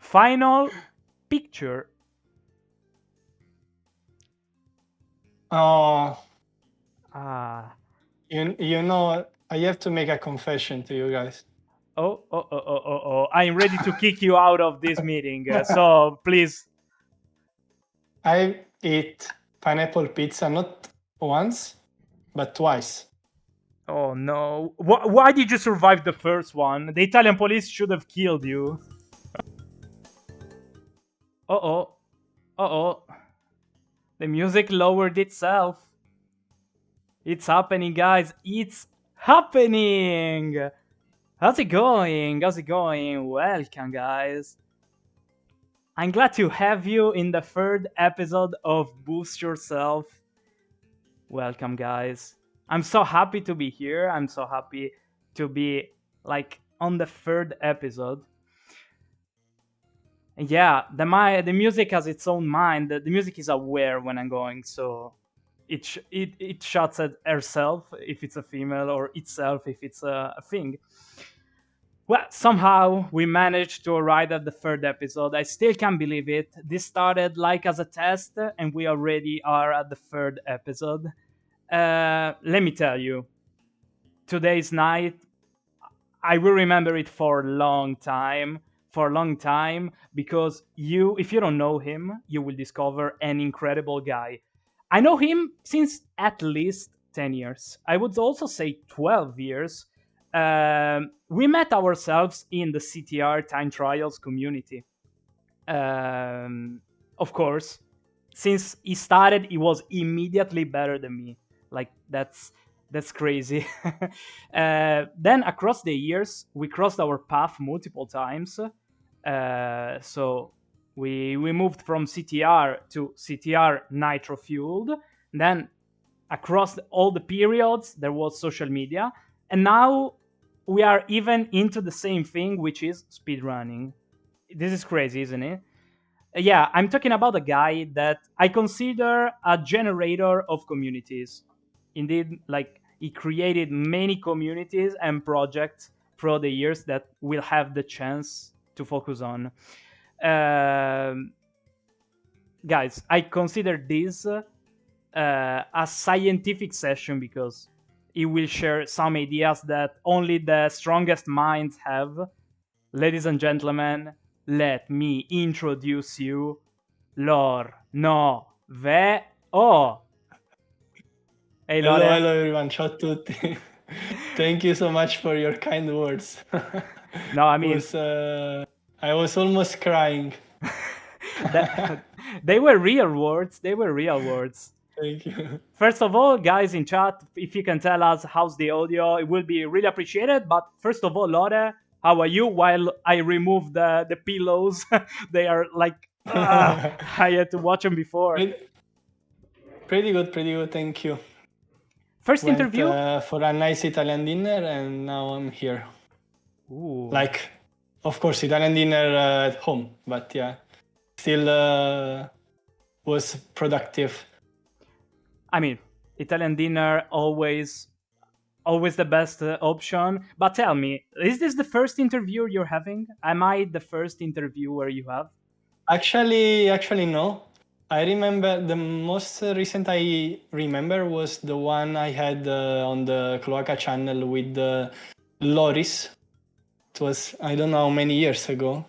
Final picture. Oh, Ah. you know, I have to make a confession to you guys. Oh. I'm ready to kick you out of this meeting. So please. I eat pineapple pizza not once, but twice. Oh no. Why did you survive the first one? The Italian police should have killed you. Uh-oh. Uh-oh. The music lowered itself. It's happening, guys. It's happening. How's it going? How's it going? Welcome, guys. I'm glad to have you in the third episode of Boost Yourself. Welcome, guys. I'm so happy to be here. I'm so happy to be like on the third episode. And yeah, the music has its own mind. The music is aware when I'm going, so it shuts at herself if it's a female or itself if it's a thing. Well, somehow we managed to arrive at the third episode. I still can't believe it. This started like as a test, and we already are at the third episode. Let me tell you, today's night, I will remember it for a long time. For a long time, because if you don't know him, you will discover an incredible guy. I know him since at least 10 years. I would also say 12 years. We met ourselves in the CTR time trials community. Of course, since he started, he was immediately better than me. Like that's crazy. Then across the years, we crossed our path multiple times. So we moved from CTR to CTR nitro fueled. Then across all the periods, there was social media, and now we are even into the same thing, which is speedrunning. This is crazy, isn't it? Yeah, I'm talking about a guy that I consider a generator of communities. Indeed, like he created many communities and projects throughout the years that we'll have the chance to focus on. Guys, I consider this a scientific session because it will share some ideas that only the strongest minds have. Ladies and gentlemen, let me introduce you Lornoveo. Hey Hello, Lore. hello everyone. Ciao a tutti. Thank you so much for your kind words. No, I mean, I was almost crying. they were real words. They were real words. Thank you. First of all, guys in chat, if you can tell us how's the audio, it will be really appreciated. But first of all, Lore, how are you? While I remove the pillows, they are like I had to watch them before. Pretty good, thank you. First Went interview for a nice Italian dinner, and now I'm here. Ooh. Like, of course, Italian dinner at home, but yeah, still was productive. I mean, Italian dinner always the best option. But tell me, is this the first interview you're having? Am I the first interviewer you have? Actually, no. I remember the most recent I remember was the one I had on the Cloaca channel with Loris. It was, I don't know how many years ago,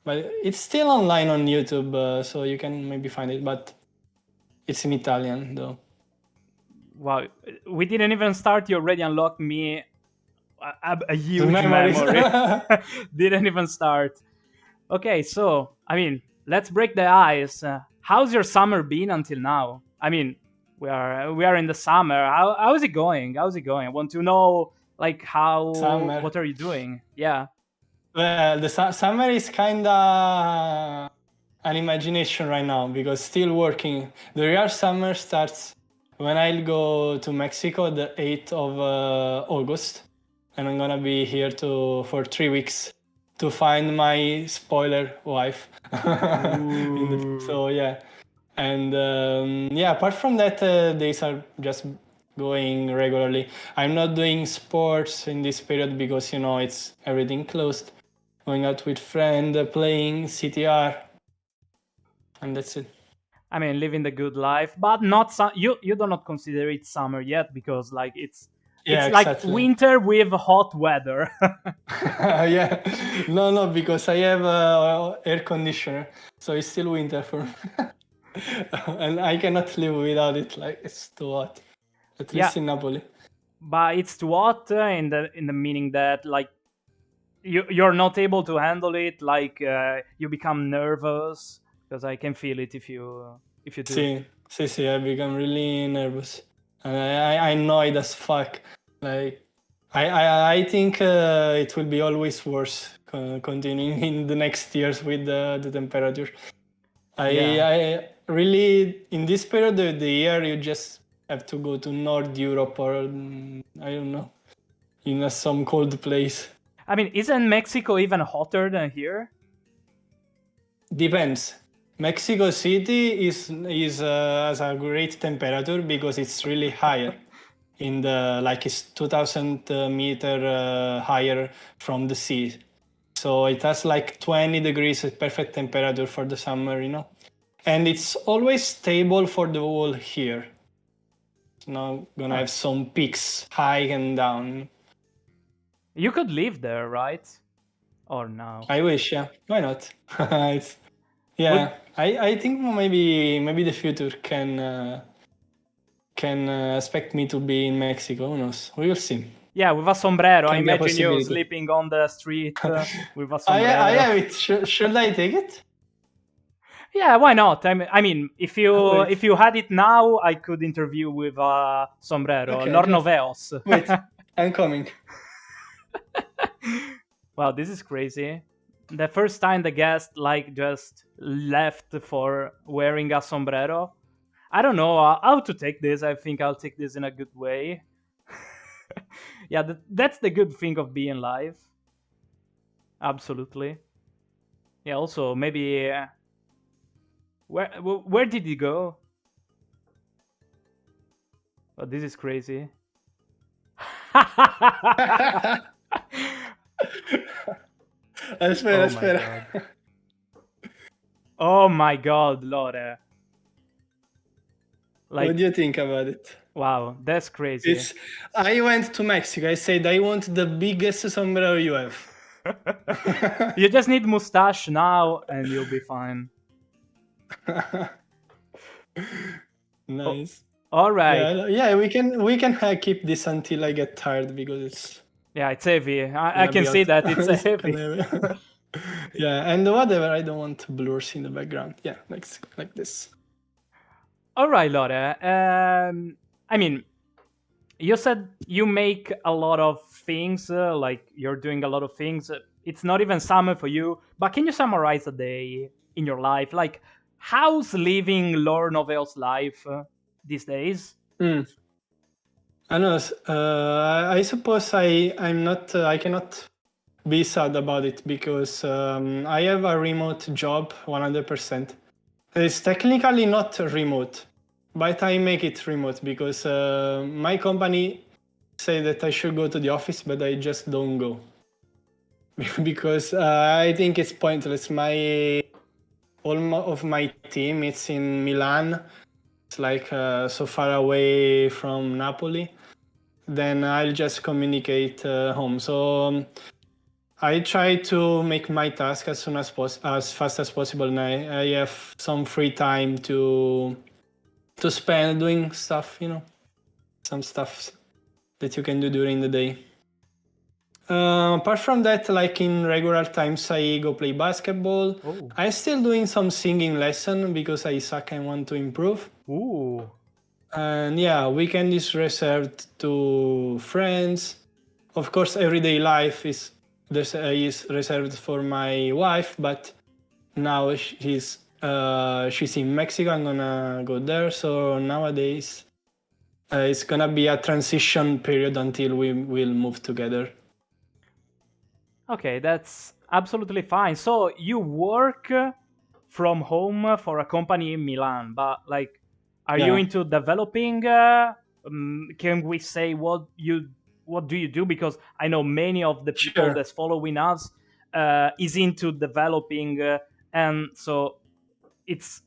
but it's still online on YouTube, so you can maybe find it, but it's in Italian though. Wow, we didn't even start. You already unlocked me a huge Memories. memory. Didn't even start. Okay, so I mean, let's break the ice. How's your summer been until now? I mean, we are in the summer. How is it going? How's it going? I want to know like how. Summer. What are you doing? Yeah. Well, the summer is kinda an imagination right now because still working. The real summer starts when I'll go to Mexico the 8th of August, and I'm gonna be here for 3 weeks to find my spoiler wife. So yeah, and yeah, apart from that, days are just going regularly. I'm not doing sports in this period because it's everything closed. going out with friend, playing CTR, and that's it. I mean, living the good life, but not you do not consider it summer yet because like Yeah, it's like exactly. winter with hot weather. Yeah, no, because I have air conditioner, so it's still winter for me, and I cannot live without it. Like it's too hot, at Yeah, least in Napoli. but it's too hot in the meaning that like you're not able to handle it. Like you become nervous because I can feel it if you do. See, I become really nervous, and I annoyed as fuck. Like I think it will be always worse continuing in the next years with the temperature. Yeah. I really in this period of the year you just have to go to North Europe or I don't know, in some cold place. I mean, isn't Mexico even hotter than here? Depends. Mexico City is has a great temperature because it's really higher in the like it's 2000 meter higher from the sea. So it has like 20 degrees at perfect temperature for the summer, you know. And it's always stable for the whole year. It's not gonna Huh. have some peaks high and down. You could live there, right? Or no? I wish, yeah. Why not? It's Would yeah. I think maybe the future can expect me to be in Mexico. Who knows? We will see. yeah, with a sombrero. I Can be a imagine you possibility. sleeping on the street with a I sombrero. have it. Should I take it? Yeah, why not? I mean, Wait. if you had it now, I could interview with a sombrero, Okay, just Lornoveos. wait. I'm coming. Wow, this is crazy. The first time the guest like just left for wearing a sombrero. I don't know how to take this. I think I'll take this in a good way. Yeah, that's the good thing of being live. Absolutely. Yeah. Also, maybe where did he go? Oh, this is crazy. Espera, Oh my espera. god. Oh my god, Lore. What Like, do you think about it? wow, that's crazy. It's. I went to Mexico. I said I want the biggest sombrero you have. You just need mustache now and you'll be fine. Oh, Nice. all right. Yeah. We can keep this until I get tired because it's Yeah, it's heavy. I gonna can be see hot. that it's It's heavy. gonna yeah, and whatever. I don't want blurs in the background. Yeah, like this. All right, Lore. I mean, you said you make a lot of things, like you're doing a lot of things. It's not even summer for you, but can you summarize a day in your life? Like, how's living Lornoveo's life these days? Mm. I know. I suppose I'm not. I cannot be sad about it because I have a remote job 100%. It's technically not remote, but I make it remote because my company say that I should go to the office, but I just don't go because I think it's pointless. Of my team it's in Milan. It's like so far away from Napoli. Then I'll just communicate home. So I try to make my task as soon as fast as possible, and I have some free time to spend doing stuff, some stuff that you can do during the day. Apart from that, like in regular times, I go play basketball. Oh, I'm still doing some singing lesson because I suck and want to improve. ooh, And yeah, weekend is reserved to friends. Of course, everyday life is reserved for my wife, but now she's in Mexico. I'm gonna go there. So nowadays, it's gonna be a transition period until we will move together. okay, that's absolutely fine. So you work from home for a company in Milan, but like, are you Yeah, into developing? Can we say what do you do? Because I know many of the people sure. that's following us. is into developing, and so it's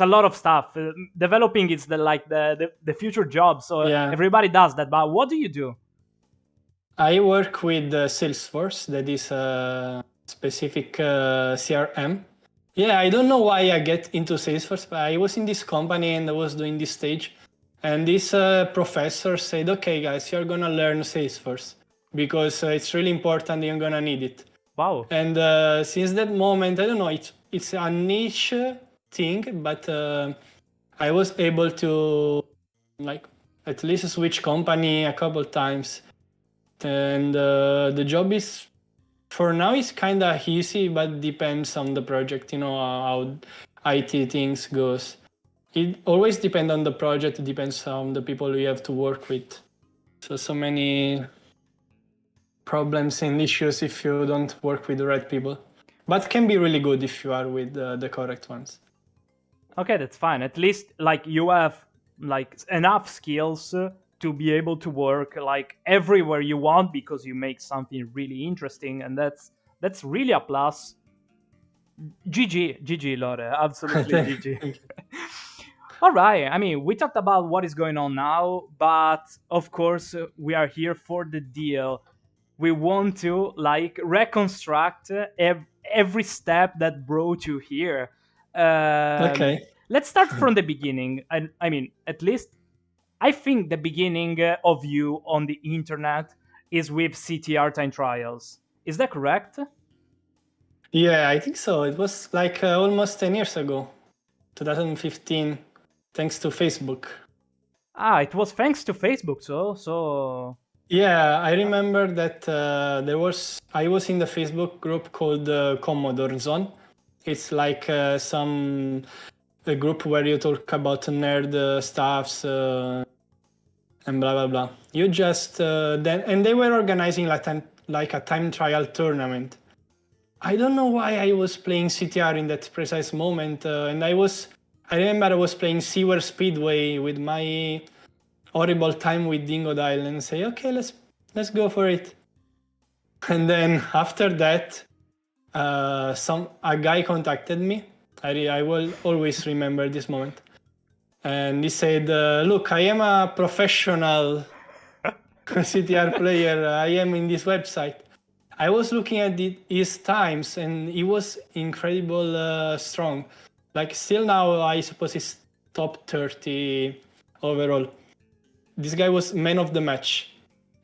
a lot of stuff. Developing is the future job, so Yeah. everybody does that. But what do you do? I work with Salesforce, that is a specific CRM. Yeah, I don't know why I get into Salesforce, but I was in this company and I was doing this stage. And this professor said, okay, guys, you're going to learn Salesforce because it's really important, you're going to need it. Wow. And since that moment, I don't know, it's a niche thing, but I was able to like at least switch company a couple times. And the job is for now is kind of easy, but depends on the project, how IT things goes. It always depends on the project. It depends on the people you have to work with. So many problems and issues if you don't work with the right people, but can be really good if you are with the correct ones. Okay, that's fine. At least like you have like enough skills to be able to work like everywhere you want because you make something really interesting, and that's really a plus. GG, Lore, absolutely GG. All right. I mean, we talked about what is going on now, but of course, we are here for the deal. We want to like reconstruct every step that brought you here. Okay. Let's start from the beginning. I mean, at least I think the beginning of you on the internet is with CTR time trials. Is that correct? Yeah, I think so. It was like almost 10 years ago, 2015, thanks to Facebook. Ah, it was thanks to Facebook. So. Yeah, I remember that I was in the Facebook group called Commodore Zone. It's like a group where you talk about nerd stuffs and blah blah blah. You just and they were organizing like a time trial tournament. I don't know why I was playing CTR in that precise moment, and I remember I was playing Sewer Speedway with my horrible time with Dingo Dial and say, okay, let's go for it. And then after that, a guy contacted me. I will always remember this moment. And he said, look, I am a professional CTR player. I am in this website. I was looking at his times and he was incredible strong. Like still now, I suppose he's top 30 overall. This guy was man of the match.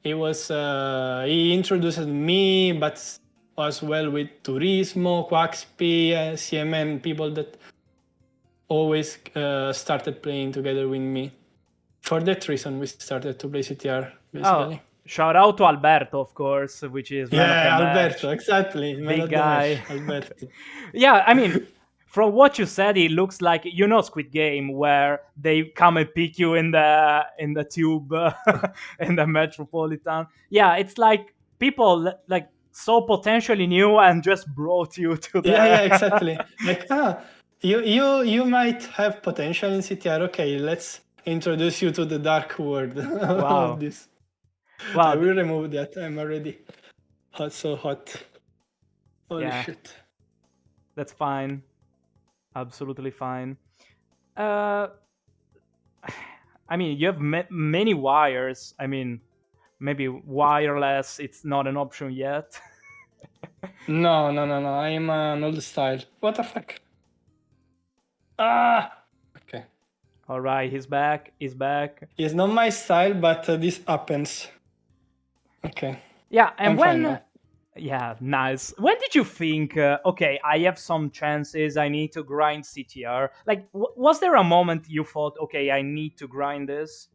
He introduced me, but as well with Turismo, Quaxp, CMN, people that always started playing together with me. For that reason, we started to play CTR, basically. Oh, shout out to Alberto, of course, which is man of the Alberto, match. exactly. Man Big of guy. the match, Alberto. Yeah, I mean, from what you said, it looks like Squid Game, where they come and pick you in the tube in the Metropolitan. Yeah, it's like people like so potentially new and just brought you to the. Yeah, exactly. Like, you might have potential in CTR. Okay, let's introduce you to the dark world Wow. of this. Wow. I will remove that. I'm already so hot. Holy shit. That's fine. Absolutely fine. I mean, you have many wires. I mean, maybe wireless. It's not an option yet. No. I'm an old style. What the fuck? Ah. Okay. All right, he's back. He's back. It's not my style, but this happens. Okay. Yeah, and I'm when fine now. yeah, nice. When did you think, okay, I have some chances, I need to grind CTR? Like, was there a moment you thought, okay, I need to grind this?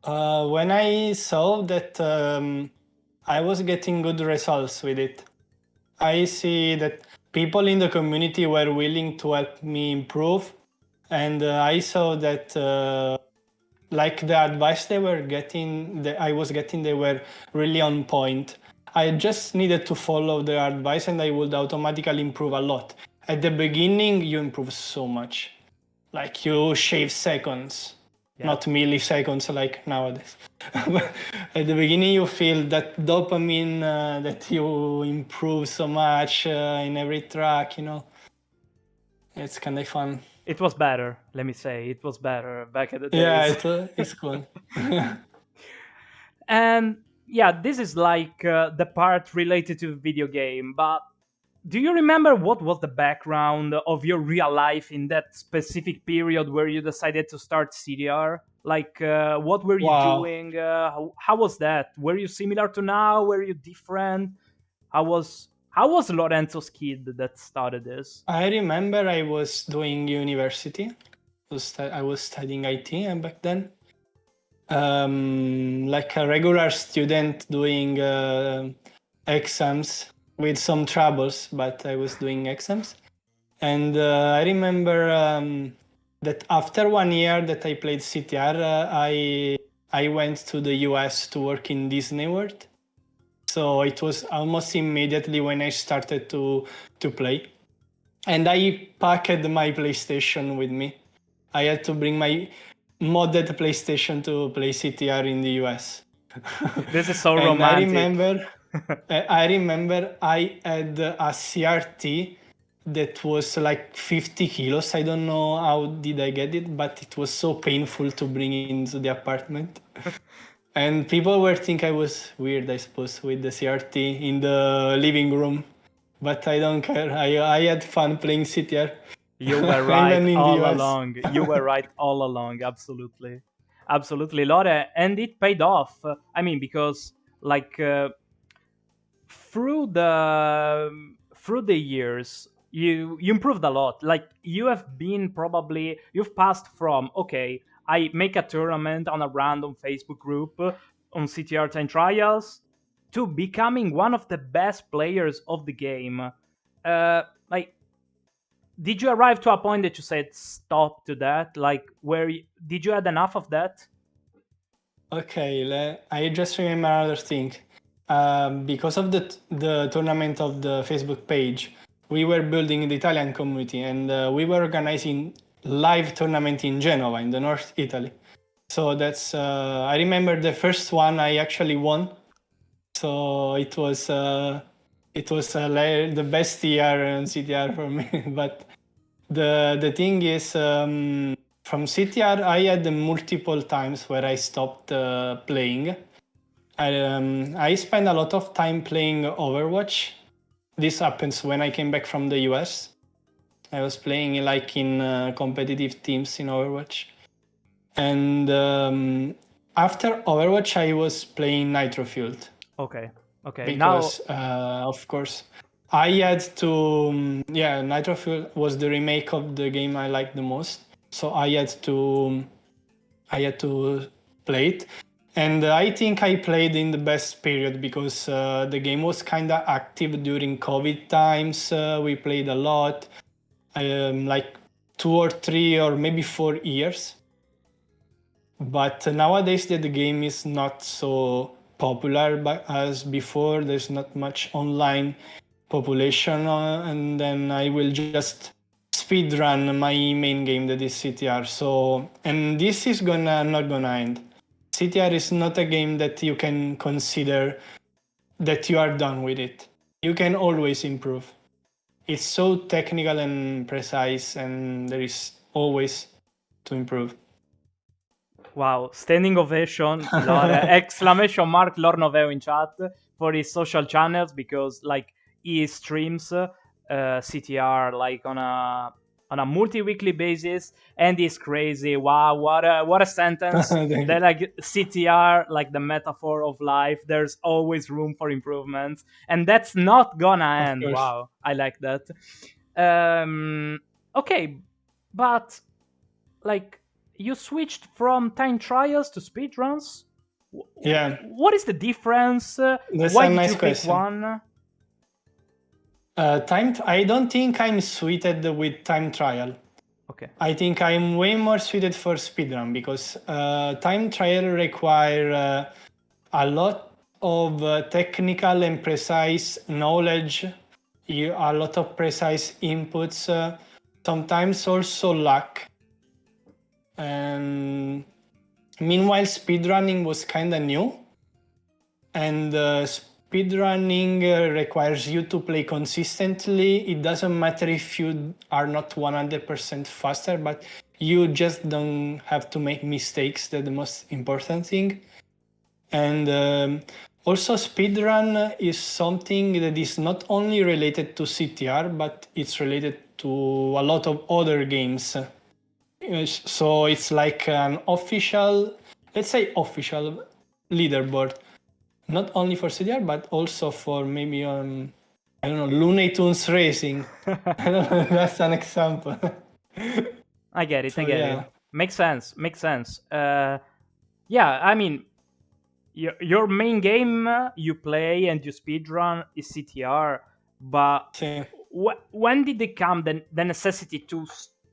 When I saw that I was getting good results with it, I see that people in the community were willing to help me improve, and I saw that like the advice they were getting, that I was getting, they were really on point. I just needed to follow their advice and I would automatically improve a lot. At the beginning, you improve so much. Like you shave seconds. not milliseconds like nowadays. At the beginning, you feel that dopamine that you improve so much in every track, you know. It's kind of fun. It was better, let me say. It was better back in the Yeah, days. it's cool. And yeah, this is like the part related to the video game, but do you remember what was the background of your real life in that specific period where you decided to start CDR? Like, what were you Wow. doing? How was that? Were you similar to now? Were you different? How was Lorenzo's kid that started this? I remember I was doing university. I was studying IT and back then. Like a regular student doing exams with some troubles, but I was doing exams. And I remember that after 1 year that I played CTR, I went to the US to work in Disney World. So it was almost immediately when I started to play. And I packed my PlayStation with me. I had to bring my modded PlayStation to play CTR in the US. This is so And romantic. I remember I had a CRT that was like 50 kilos. I don't know how did I get it, but it was so painful to bring it into the apartment. And people were think I was weird, I suppose, with the CRT in the living room. But I don't care. I had fun playing CTR. You were right Even in the all US. along. You were right all along. Absolutely, absolutely, Laura, and it paid off. I mean, because like through the years, you improved a lot. Like you've passed from, okay, I make a tournament on a random Facebook group on CTR 10 trials, to becoming one of the best players of the game. Like, did you arrive to a point that you said stop to that? Like, did you had enough of that? Okay, I just remember another thing. Because of the tournament of the Facebook page, we were building the Italian community and we were organizing live tournament in Genova in the North Italy. So that's I remember the first one I actually won. So it was the best year in CTR for me. But the thing is, from CTR, I had multiple times where I stopped playing. I spent a lot of time playing Overwatch. This happens when I came back from the US. I was playing like in competitive teams in Overwatch. And after Overwatch, I was playing Nitro Fueled. Okay. Now, Because of course I had to Nitro Fuel was the remake of the game I liked the most, so I had to play it. And I think I played in the best period because the game was kind of active during COVID times. We played a lot, like 2 or 3 or maybe 4 years. But nowadays that the game is not so popular as before. There's not much online population, and then I will just speedrun my main game that is CTR. So, and this is not gonna end. CTR is not a game that you can consider that you are done with it. You can always improve. It's so technical and precise, and there is always to improve. wow, standing ovation, Laura, exclamation mark Lornoveo in chat for his social channels, because like he streams CTR like on a multi-weekly basis, and he's crazy. Wow, what a sentence. That like CTR, like the metaphor of life. There's always room for improvements, and that's not gonna Of end. course. Wow, I like that. Okay, but like, you switched from time trials to speedruns. Yeah, What is the difference? that's Why a did nice you pick question. one? I don't think I'm suited with time trial. Okay. I think I'm way more suited for speedrun because time trial require a lot of technical and precise knowledge, a lot of precise inputs, sometimes also luck. And Meanwhile, speedrunning was kind of new, and speedrunning requires you to play consistently. It doesn't matter if you are not 100% faster, but you just don't have to make mistakes. That's the most important thing. And also, speedrun is something that is not only related to CTR, but it's related to a lot of other games. So it's like an official, let's say official leaderboard, not only for CTR, but also for maybe I don't know, Looney Tunes Racing. I don't know, that's an example. I get it. I So get it. yeah, Makes sense. Makes sense. Yeah, I mean, your main game you play and you speedrun is CTR, but same. when did it come the necessity to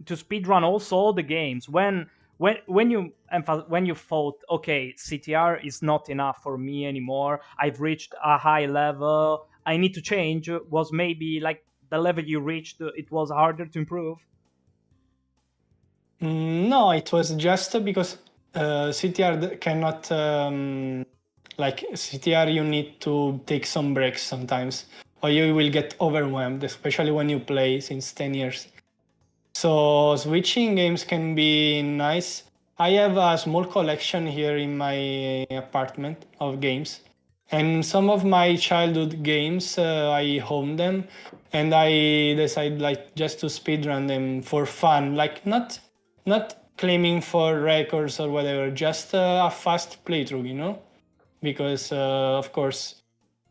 speedrun also all the games? When you thought, okay, CTR is not enough for me anymore. I've reached a high level. I need to change. Was maybe like the level you reached, it was harder to improve? No, it was just because CTR cannot, like CTR, you need to take some breaks sometimes, or you will get overwhelmed, especially when you play since 10 years. So switching games can be nice. I have a small collection here in my apartment of games, and some of my childhood games I home them, and I decide like just to speedrun them for fun, like not claiming for records or whatever, just a fast playthrough, because of course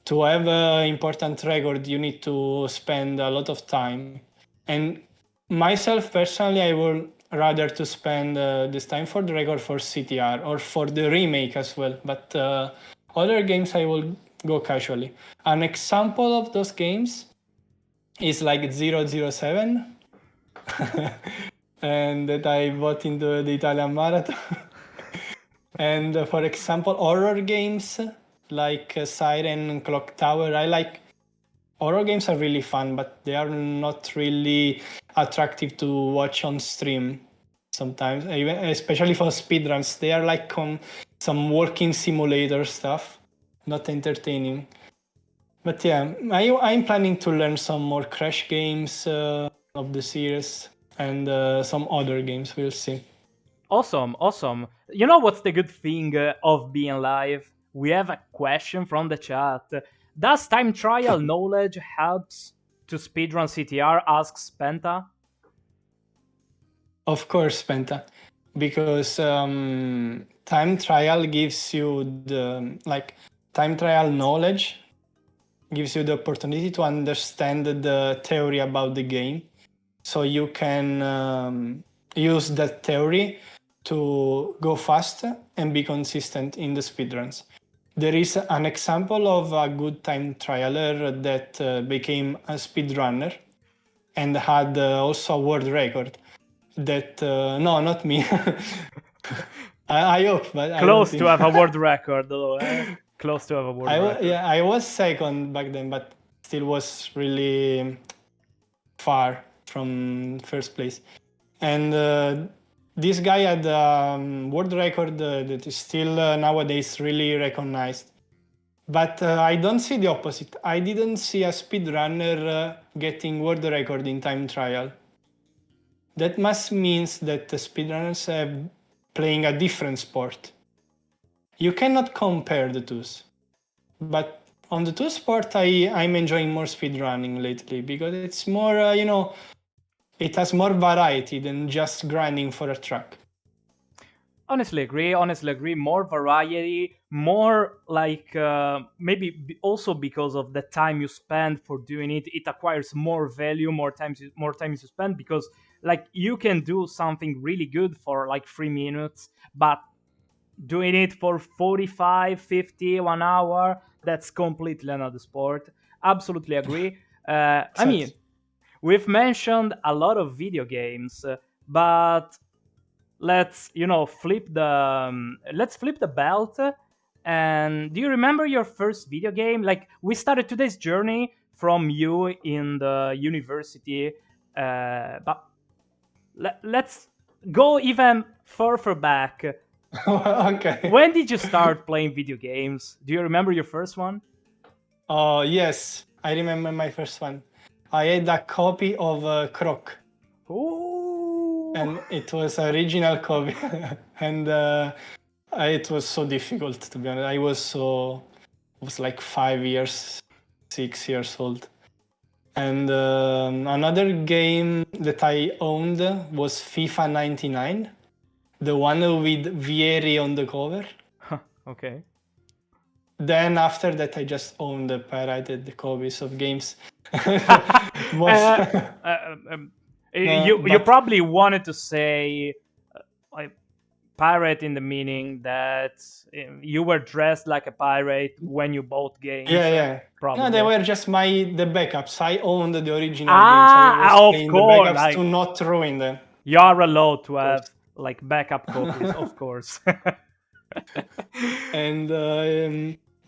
to have an important record you need to spend a lot of time, and myself personally I would rather to spend this time for the record for CTR or for the remake as well, but other games I will go casually. An example of those games is like 007 and that I bought into the Italian Marathon. And for example, horror games like Siren and Clock Tower, I like. Horror games are really fun, but they are not really attractive to watch on stream sometimes, even, especially for speedruns. They are like some walking simulator stuff, not entertaining. But yeah, I'm planning to learn some more Crash games of the series and some other games. We'll see. Awesome, awesome. You know what's the good thing of being live? We have a question from the chat. Does time trial knowledge helps to speedrun CTR? Asks Penta. Of course, Penta, because time trial gives you the like time trial knowledge gives you the opportunity to understand the theory about the game, so you can use that theory to go fast and be consistent in the speedruns. There is an example of a good time trialer that became a speedrunner and had also a world record. That no, not me. I hope, but I don't Close to think. have a world record, though. Close to have a world record. Yeah, I was second back then, but still was really far from first place. And this guy had a world record that is still nowadays really recognized. But I don't see the opposite. I didn't see a speedrunner getting world record in time trial. That must means that the speedrunners have playing a different sport. You cannot compare the two. But on the two sport, I'm enjoying more speedrunning lately because it's more, it has more variety than just grinding for a track. Honestly agree. Honestly agree. More variety, more like maybe also because of the time you spend for doing it, it acquires more value. More time you spend because like you can do something really good for like 3 minutes, but doing it for 45, 50, 1 hour, that's completely another sport. Absolutely agree. I Exactly. mean, we've mentioned a lot of video games, but let's flip the belt. And do you remember your first video game? Like we started today's journey from you in the university, but let's go even further back. Okay. When did you start playing video games? Do you remember your first one? Oh, yes. I remember my first one. I had a copy of Croc, Ooh. and it was original copy. And it was so difficult, to be honest. Was like 5 years, 6 years old. And another game that I owned was FIFA 99, the one with Vieri on the cover. Okay. Then after that, I just owned the pirated copies of games. Most, Uh, you but probably wanted to say like pirate in the meaning that you were dressed like a pirate when you bought games. yeah. No, they Probably. were just the backups. I owned the original games. I was Of playing the course, backups like to not ruin them, you are allowed to of have course. like backup copies, of course. And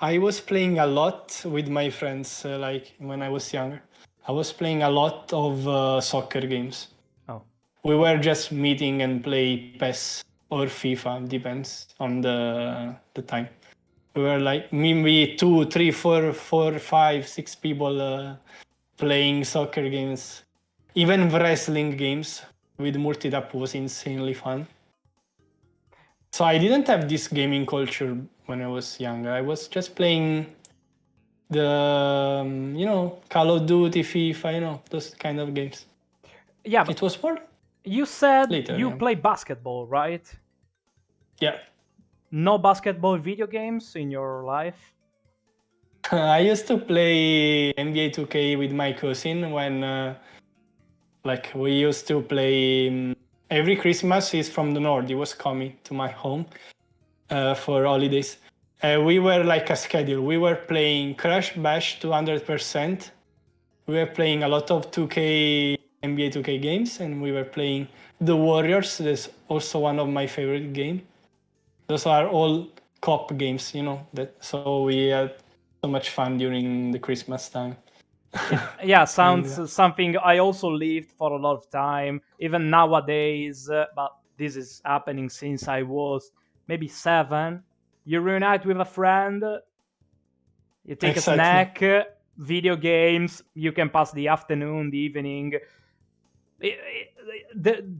I was playing a lot with my friends, like when I was younger. I was playing a lot of soccer games. Oh, We were just meeting and play PES or FIFA, depends on the time. We were like maybe 2, 3, 4, 4, 5, 6 people playing soccer games. Even wrestling games with multi-tap was insanely fun. So I didn't have this gaming culture when I was younger. I was just playing the Call of Duty, FIFA, those kind of games. yeah, but It was more you said later, you yeah. play basketball, right? Yeah. No basketball video games in your life? I used to play NBA 2K with my cousin when like we used to play every Christmas. He's from the north. He was coming to my home for holidays. We were like a schedule. We were playing Crash Bash 200%. We were playing a lot of 2K NBA 2K games, and we were playing The Warriors. That's also one of my favorite games. Those are all co-op games, so we had so much fun during the Christmas time. Yeah, And sounds something I also lived for a lot of time, even nowadays. But this is happening since I was maybe 7. You reunite with a friend, you take a exactly. snack, video games. You can pass the afternoon, the evening.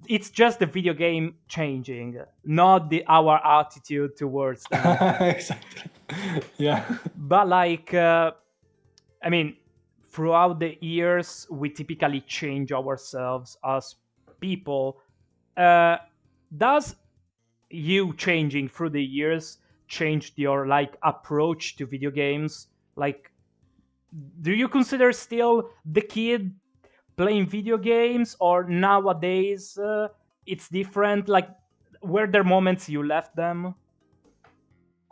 It's just the video game changing, not our attitude towards them. Exactly. Yeah. But like, I mean, throughout the years, we typically change ourselves as people. Uh, does you changing through the years changed your like approach to video games? Like, do you consider still the kid playing video games, or nowadays it's different? Like, were there moments you left them?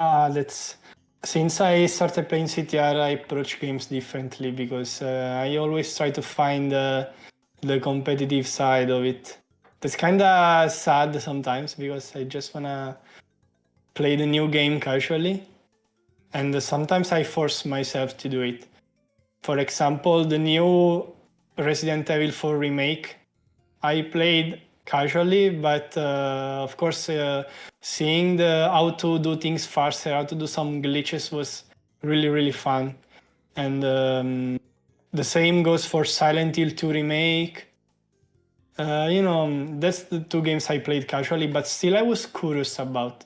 Let's. Since I started playing CTR, I approach games differently because I always try to find the competitive side of it. That's kind of sad sometimes because I just wanna play the new game casually, and sometimes I force myself to do it. For example, the new Resident Evil 4 remake, I played casually, but of course, seeing how to do things faster, how to do some glitches was really, really fun. And the same goes for Silent Hill 2 remake. That's the two games I played casually, but still I was curious about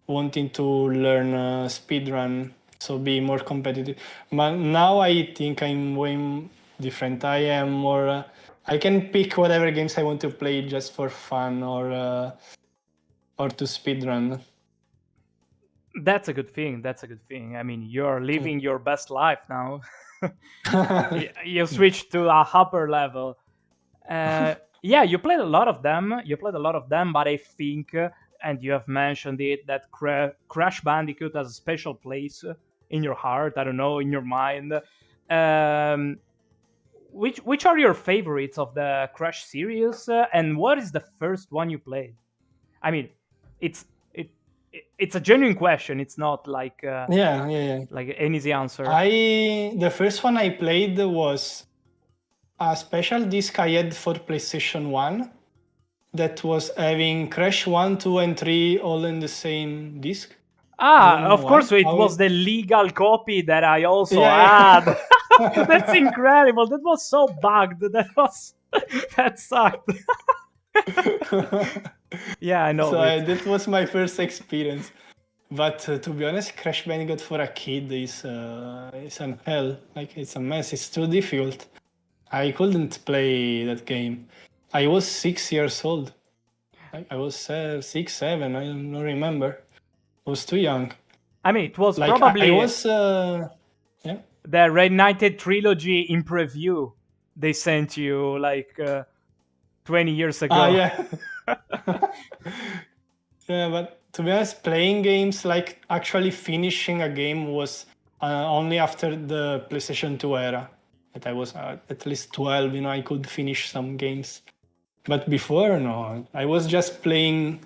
wanting to learn speedrun, so be more competitive. But now I think I'm way different. I am more. I can pick whatever games I want to play just for fun or to speedrun. That's a good thing. That's a good thing. I mean, you're living your best life now. You switched to a upper level. Yeah, you played a lot of them. You played a lot of them, but I think, and you have mentioned it, that Crash Bandicoot has a special place in your heart. I don't know, in your mind. Um, which are your favorites of the Crash series, and what is the first one you played? I mean, it's it, it's a genuine question. It's not Yeah. like an easy answer. The first one I played was a special disc I had for PlayStation 1 that was having Crash 1, 2, and 3 all in the same disc. I don't know Of course, why. it How was the legal copy that I also Yeah, had. That's incredible. That was so bugged. That sucked. Yeah, I know so it. that was my first experience. But to be honest, Crash Bandicoot for a kid is an hell. Like, it's a mess. It's too difficult. I couldn't play that game. I was 6 years old. I was 6, 7. I don't remember. I was too young. I mean, it was Like I probably was. Yeah. the Reignited trilogy in preview they sent you like 20 years Ah, ago. yeah. Yeah, but to be honest, playing games, like actually finishing a game, was only after the PlayStation 2 era. That I was at least 12, I could finish some games. But before, no, I was just playing,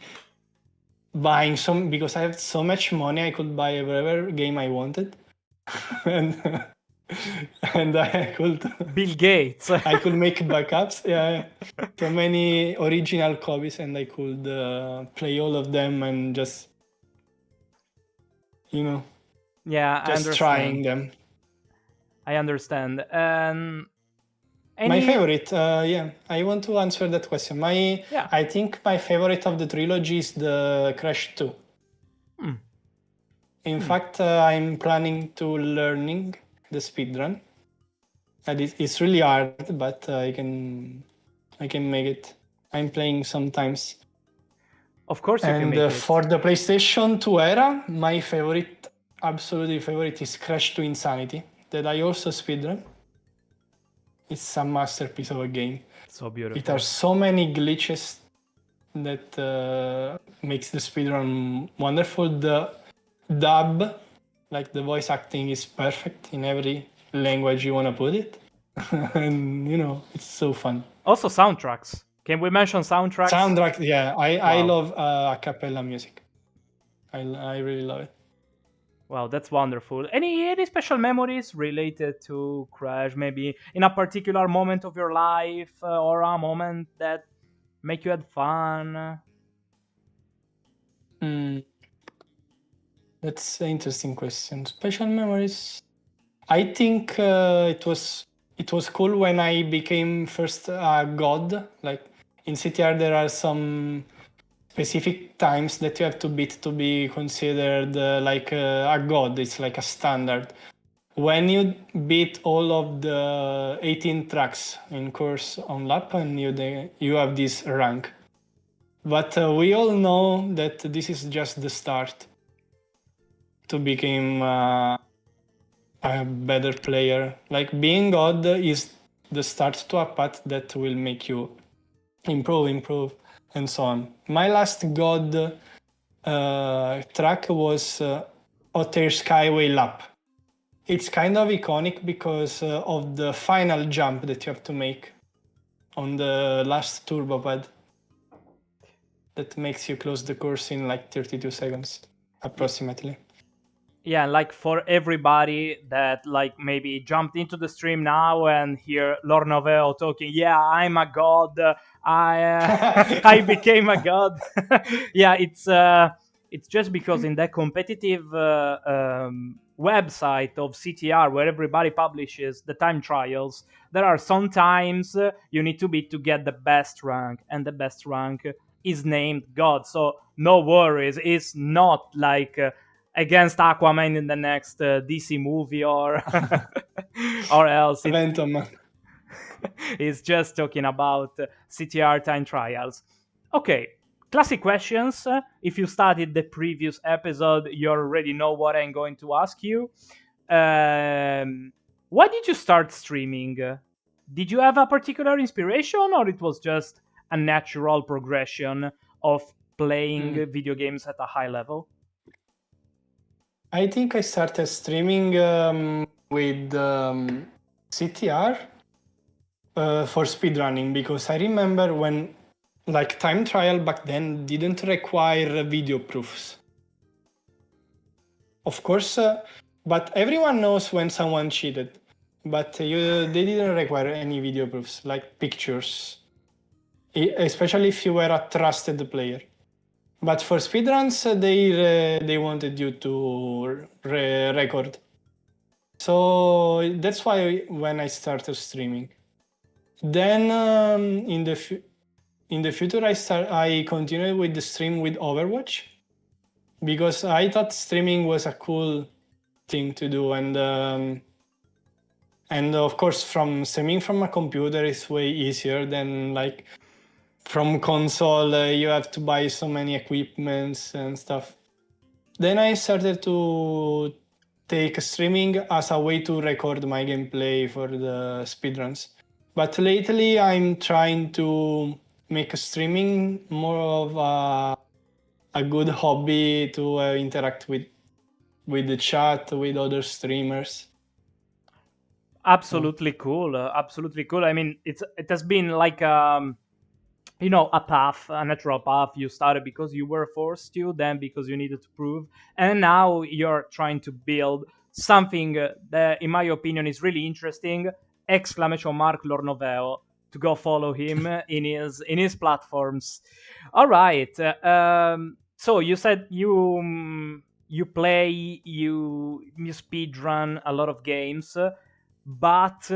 buying some, because I had so much money, I could buy whatever game I wanted. and and I could Bill Gates. I could make backups. Yeah, so many original copies, and I could play all of them and just Yeah, I just trying understand. them. I understand. My Any? favorite, yeah, I want to answer that question. Yeah. I think my favorite of the trilogy is the Crash 2. Hmm. In fact, I'm planning to learning the speedrun. And it's really hard, but I can make it. I'm playing sometimes. Of course you can And make it. for the PlayStation 2 era, my favorite, absolutely favorite, is Crash 2 Insanity, that I also speedrun. It's a masterpiece of a game. So It beautiful. has so many glitches that makes the speedrun wonderful. The dub, like the voice acting, is perfect in every language you want to put it. And it's so fun. Also soundtracks. Can we mention soundtracks? Soundtrack, yeah, I Wow. love a cappella music. I really love it. Wow, that's wonderful. Any special memories related to Crash? Maybe in a particular moment of your life, or a moment that make you had fun? Mm, that's an interesting question. Special memories. I think it was cool when I became first a god. Like in CTR, there are some specific times that you have to beat to be considered like a god. It's like a standard. When you beat all of the 18 tracks in course on lap, and you have this rank. But we all know that this is just the start to become a better player. Like, being god is the start to a path that will make you improve, and so on. My last god track was Otter Skyway Lap. It's kind of iconic because of the final jump that you have to make on the last turbo pad. That makes you close the course in like 32 seconds, approximately. Yeah, like for everybody that like maybe jumped into the stream now and hear Lornoveo talking, yeah, I'm a god, I became a god. Yeah, it's just because in that competitive website of CTR where everybody publishes the time trials, there are sometimes you need to beat to get the best rank, and the best rank is named god. So no worries, it's not like against Aquaman in the next DC movie or or else. Ventum. It's just talking about CTR time trials. Okay, classic questions. If you started the previous episode, you already know what I'm going to ask you. Why did you start streaming? Did you have a particular inspiration, or it was just a natural progression of playing video games at a high level? I think I started streaming with CTR for speedrunning, because I remember when, like, time trial back then didn't require video proofs. Of course, but everyone knows when someone cheated. But they didn't require any video proofs, like pictures. especially if you were a trusted player. But for speedruns, they wanted you to record. So that's why when I started streaming. Then in the future, I continued with the stream with Overwatch because I thought streaming was a cool thing to do, and of course, from streaming from a computer is way easier than like from console. You have to buy so many equipments and stuff. Then I started to take streaming as a way to record my gameplay for the speedruns. But lately, I'm trying to make streaming more of a good hobby to interact with the chat, with other streamers. Absolutely cool. Absolutely cool. I mean, it has been like a path, a natural path. You started because you were forced to, then because you needed to prove, and now you're trying to build something that, in my opinion, is really interesting. Exclamation mark Lornoveo, to go follow him in his platforms. All right. So you said you play, you speed run a lot of games, but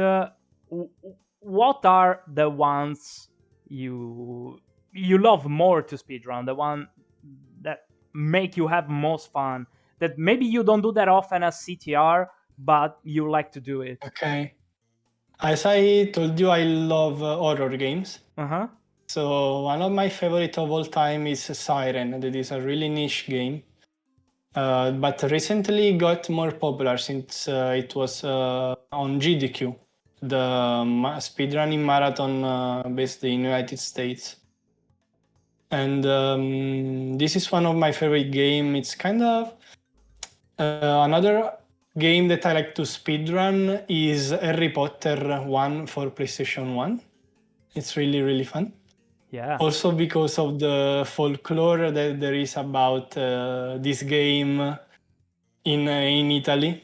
what are the ones you love more to speedrun, the one that make you have most fun, that maybe you don't do that often as CTR, but you like to do it? Okay. As I told you, I love horror games. Uh-huh. So one of my favorite of all time is Siren. That is a really niche game, but recently got more popular since it was on GDQ, the speedrunning marathon based in the United States. And this is one of my favorite game. It's kind of another game that I like to speedrun is Harry Potter 1 for PlayStation 1. It's really, really fun. Yeah. Also because of the folklore that there is about this game in Italy.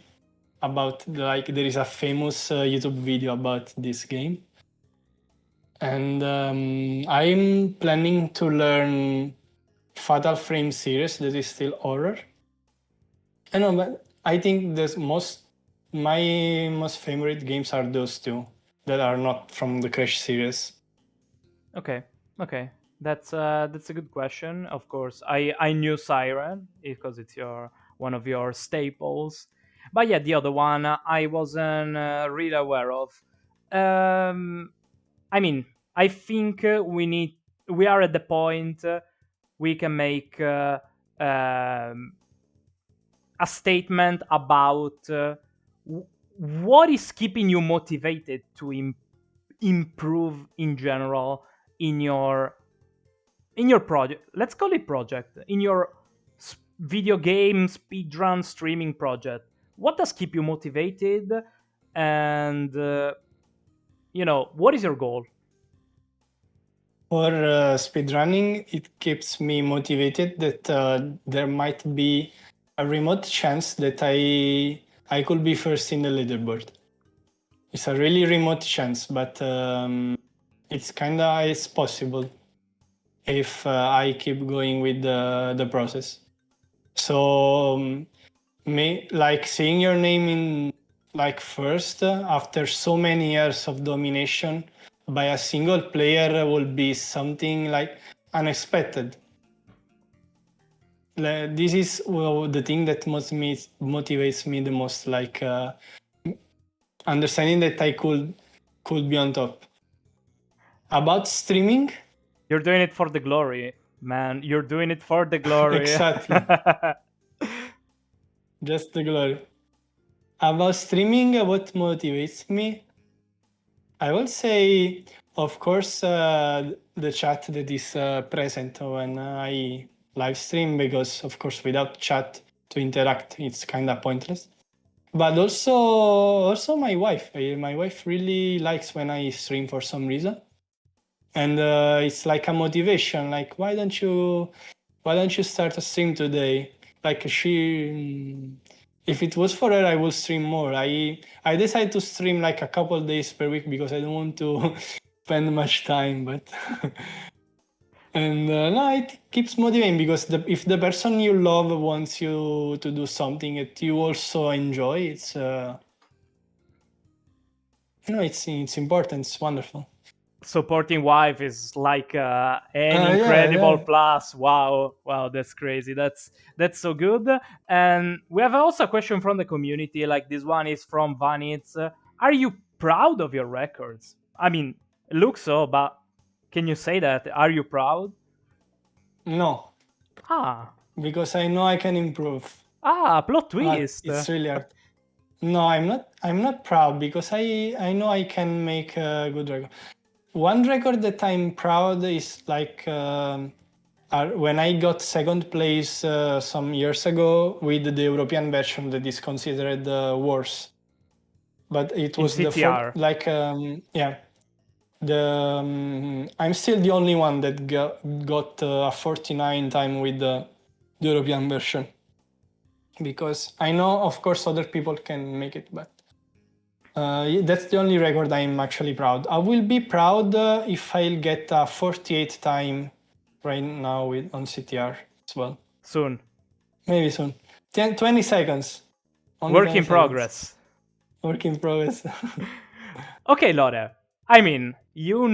About like there is a famous YouTube video about this game. And I'm planning to learn Fatal Frame series that is still horror. I know, but I think my most favorite games are those two that are not from the Crash series. Okay. Okay. That's a good question. Of course, I knew Siren because it's one of your staples, but yeah, the other one I wasn't really aware of. I mean, I think we are at the point we can make a statement about what is keeping you motivated to improve in general in your project. Let's call it project, in your video game speedrun streaming project. What does keep you motivated, and what is your goal? For speedrunning, it keeps me motivated that there might be a remote chance that I could be first in the leaderboard. It's a really remote chance, but it's possible if I keep going with the process. So like seeing your name in like first after so many years of domination by a single player will be something like unexpected. This is the thing that motivates me the most, like understanding that I could be on top. About streaming, You're doing it for the glory, man. You're doing it for the glory. exactly, just the glory. About streaming, what motivates me? I will say, of course, the chat that is present when I live stream, because of course, without chat to interact, it's kind of pointless. But also my wife. My wife really likes when I stream for some reason, and it's like a motivation. Like, why don't you start a stream today? Like if it was for her, I would stream more. I decided to stream like a couple days per week because I don't want to spend much time, but and no, it keeps motivating because if the person you love wants you to do something that you also enjoy, it's it's important. It's wonderful. Supporting wife is like an Yeah, incredible yeah. plus. Wow, that's crazy. That's so good. And we have also a question from the community. Like this one is from Vanitz. Are you proud of your records? I mean, it looks so, but can you say that? Are you proud? No, Ah, because I know I can improve, plot but twist. it's really hard. No, I'm not. I'm not proud because I know I can make a good record. One record that I'm proud is like when I got second place some years ago with the European version that is considered worse. But it In was the first, CTR. like, yeah. I'm still the only one that got a 49 time with the European version. Because I know, of course, other people can make it, but that's the only record I'm actually proud. I will be proud if I'll get a 48 time right now on CTR as well. Soon. Maybe soon. 20 seconds. Only Work 20 in seconds. progress. Work in progress. Okay, Lore. I mean, you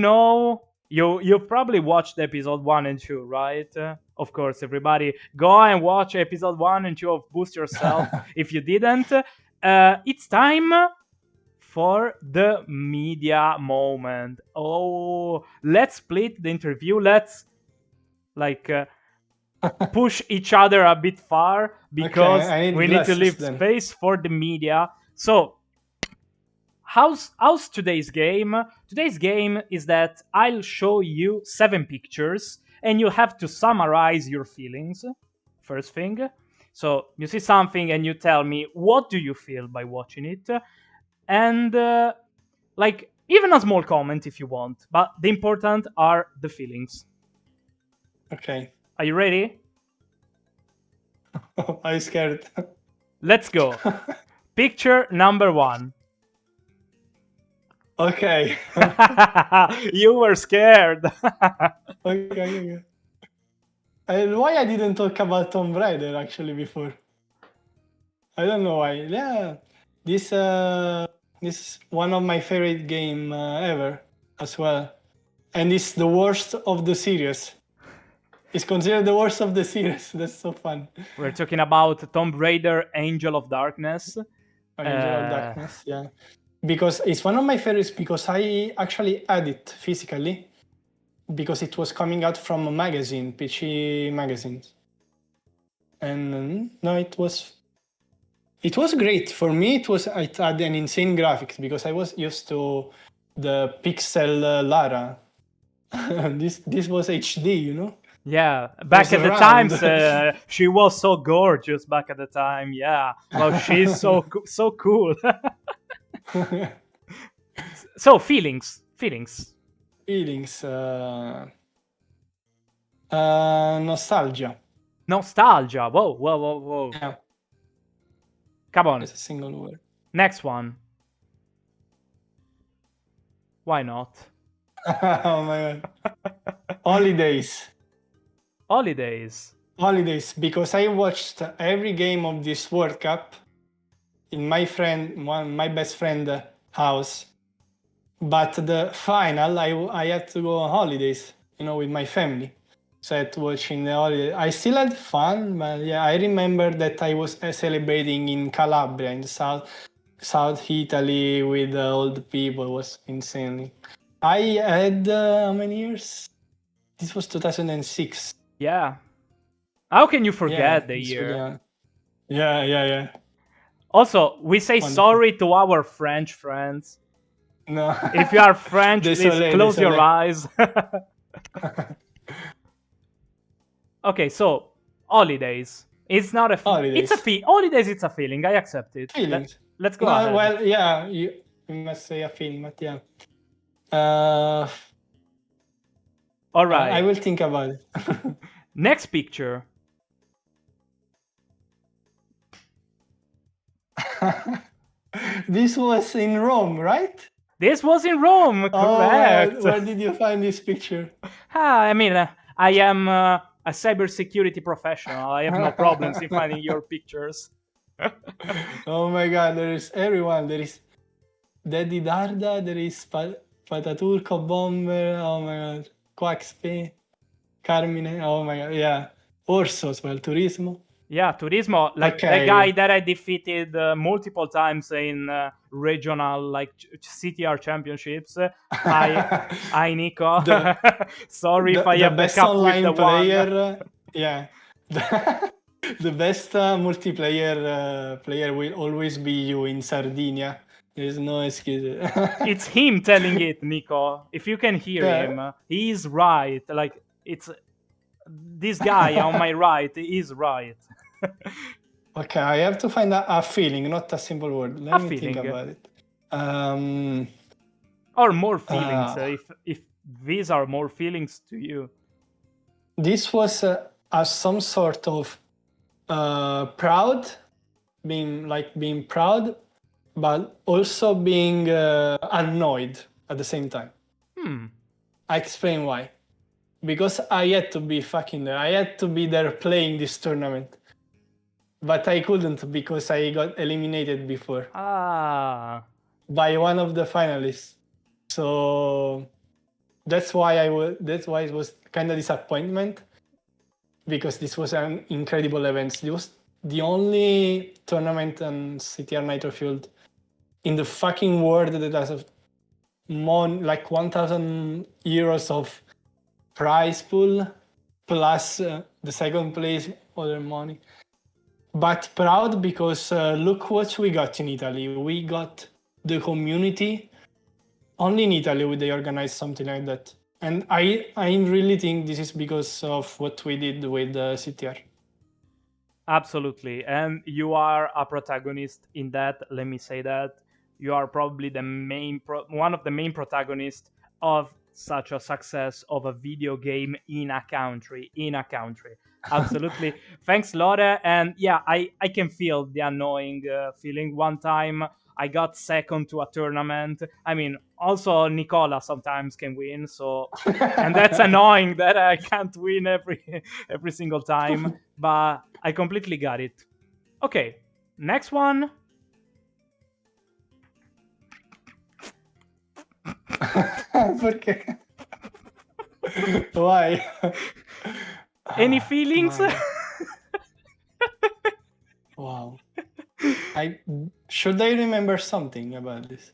probably watched episode 1 and 2, right? Of course, everybody go and watch episode 1 and 2 of Boost Yourself if you didn't. It's time for the media moment. Oh, let's split the interview. Let's like push each other a bit far because Okay, I need we need to glasses leave then. space for the media. So how's today's game? Today's game is that I'll show you 7 pictures and you have to summarize your feelings. First thing. So you see something and you tell me what do you feel by watching it, and like even a small comment if you want. But the important are the feelings. Okay. Are you ready? I'm scared. Let's go. Picture number 1. Okay. You were scared. Okay. And why I didn't talk about Tomb Raider actually before? I don't know why. Yeah, this is one of my favorite game ever as well, and it's the worst of the series. It's considered the worst of the series. That's so fun. We're talking about Tomb Raider Angel of Darkness. Angel of Darkness, yeah. Because it's one of my favorites because I actually had it physically because it was coming out from a magazine, PC magazines. And no, it was great. For me, it had an insane graphics because I was used to the pixel Lara. this was HD, you know? Yeah, back at the round. times, she was so gorgeous back at the time. Yeah, well, she's so cool. So feelings. Feelings. Nostalgia. Nostalgia. Whoa. Yeah, Come on. it's a single word. Next one. Why not? Oh my god. Holidays. Holidays, because I watched every game of this World Cup in my best friend house. But the final, I had to go on holidays, with my family. So I had to watch in the holiday. I still had fun, but yeah, I remember that I was celebrating in Calabria, in South Italy, with all the people. It was insane. I had how many years? This was 2006. Yeah. How can you forget Yeah, the it's year? really, yeah. Also, we say Wonderful. sorry to our French friends. No. If you are French, please close your eyes. Okay, so holidays. It's not a. Holidays. It's a holidays. It's a feeling. I accept it. Feelings. Let's go No, ahead. well, yeah, you must say a feeling, but yeah. All right. I will think about it. Next picture. This was in Rome, right? This was in Rome, Oh my God, correct. where did you find this picture? I mean, I am a cybersecurity professional. I have no problems in finding your pictures. Oh my God, there is everyone. There is Daddy Darda, there is Pataturco Bomber, oh my God, Quaxpe, Carmine, oh my God, yeah. Orso as well, Turismo. Yeah, Turismo, like the guy Okay. that I defeated multiple times in regional, like CTR championships. Hi, Nico. the Sorry if I the have the best cup with the online one. player, yeah. The best multiplayer player will always be you in Sardinia. There's no excuse. It's him telling it, Nico. If you can hear Yeah. him, he's right. Like, it's this guy on my right is right. Okay, I have to find a feeling, not a simple word. Let A me think feeling. about it. Um, Or more feelings, uh, if these are more feelings to you. this was some sort of proud, being proud, but also being annoyed at the same time. I explain why. Because I had to be fucking there. I had to be there playing this tournament. But I couldn't because I got eliminated before Ah. by one of the finalists. So that's why that's why it was kind of disappointment, because this was an incredible event. It was the only tournament on CTR Nitro Field in the fucking world that has like 1,000 euros of prize pool plus the second place other money. But proud because look what we got in Italy. We got the community. Only in Italy would they organize something like that. And I really think this is because of what we did with CTR. Absolutely. And you are a protagonist in that. Let me say that. You are probably the one of the main protagonists of such a success of a video game in a country. Absolutely. Thanks, Lore. And yeah, I can feel the annoying feeling. One time I got second to a tournament. I mean, also Nicola sometimes can win. So, and that's annoying that I can't win every single time. But I completely got it. Okay, next one. Perché? Why? Any feelings? Wow. Should I remember something about this?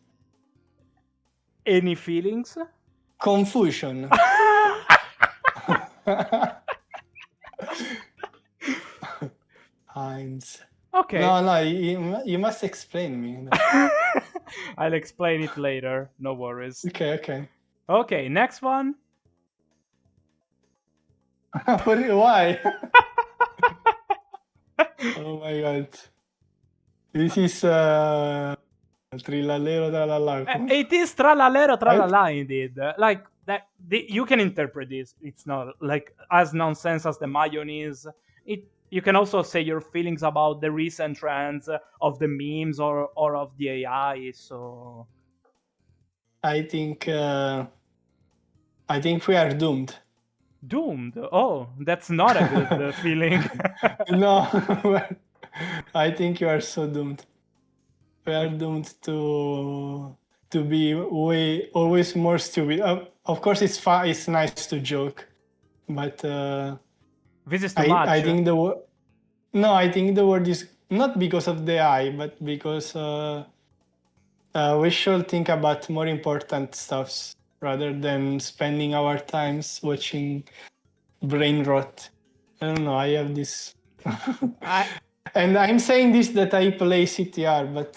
Any feelings? Confusion. Heinz. Okay. No, you must explain me. I'll explain it later. No worries. Okay. Okay, next one. Why? Oh my God. This is Trillalero Tralala. It is tralalero tralala indeed. Like that, you can interpret this. It's not like as nonsense as the mayonnaise. You can also say your feelings about the recent trends of the memes or of the AI. So I think we are doomed. doomed. Oh, that's not a good feeling. No, I think you are so doomed. We are doomed to be always more stupid. Of course, it's nice to joke, but this is too much. I think I think the word is not because of the AI, but because we should think about more important stuffs rather than spending our times watching brain rot. I don't know. I have this. And I'm saying this that I play CTR, but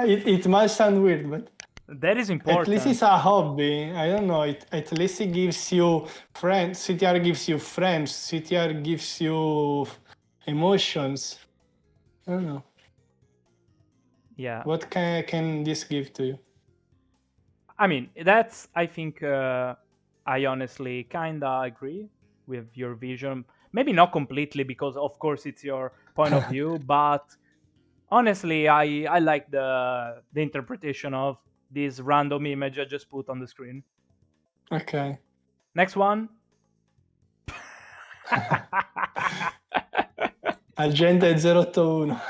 it must sound weird, but that is important. At least it's a hobby. I don't know. At least it gives you friends. CTR gives you friends. CTR gives you emotions. I don't know. Yeah. What can this give to you? I mean, that's. I think I honestly kinda agree with your vision. Maybe not completely, because of course it's your point of view, but honestly, I like the interpretation of this random image I just put on the screen. Okay. Next one. Agente 081.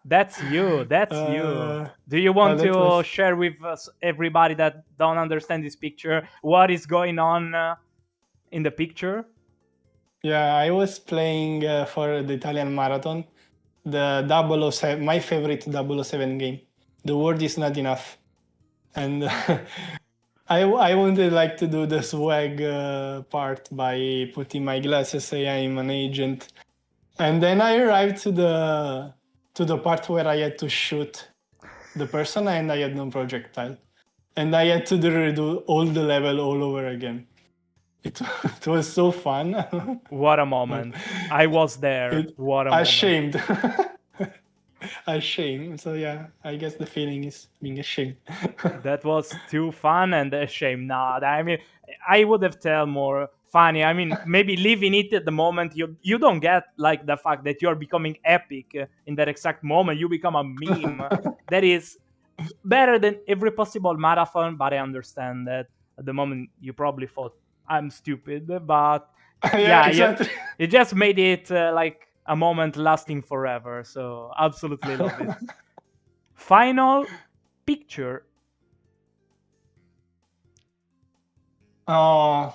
That's you. That's you. Uh, Do you want that to was share with us, everybody that don't understand this picture, what is going on in the picture? yeah. I was playing for the Italian marathon, the 007, my favorite 007 game. The word is not enough, and I wanted like to do the swag part by putting my glasses, say I'm an agent, and then I arrived to the part where I had to shoot the person and I had no projectile, and I had to redo all the level all over again. It was so fun. What a moment. I was there. It What a moment. ashamed. Ashamed. So yeah, I guess the feeling is being ashamed. That was too fun and a shame. Nah, I mean, I would have told more funny. I mean, maybe living it at the moment, you don't get like the fact that you're becoming epic in that exact moment. You become a meme. That is better than every possible marathon. But I understand that at the moment you probably thought I'm stupid, but Yeah, yeah, exactly. you just made it like a moment lasting forever. So absolutely love it. Final picture. Oh,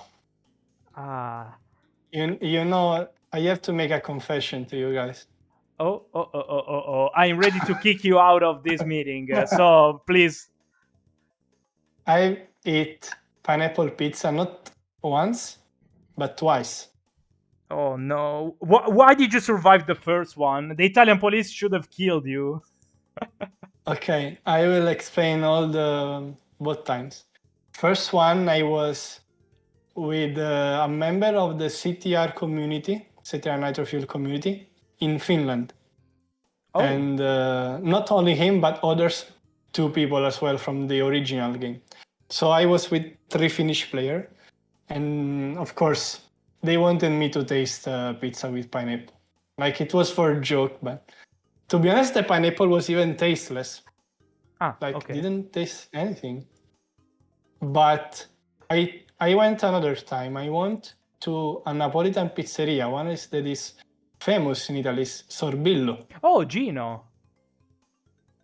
Ah. you know, I have to make a confession to you guys. Oh. I'm ready to kick you out of this meeting. So please. I eat pineapple pizza not once, but twice. Oh no. Why did you survive the first one? The Italian police should have killed you. Okay, I will explain all the both times. First one, I was with a member of the CTR community, CTR Nitro Fuel community in Finland. Oh. And not only him, but others, 2 people as well from the original game. So I was with 3 Finnish players, and of course, they wanted me to taste pizza with pineapple. Like it was for a joke, but to be honest, the pineapple was even tasteless. Like Okay. didn't taste anything. But I went another time. I went to a Napolitan pizzeria. One is that is famous in Italy, is Sorbillo. Oh, Gino.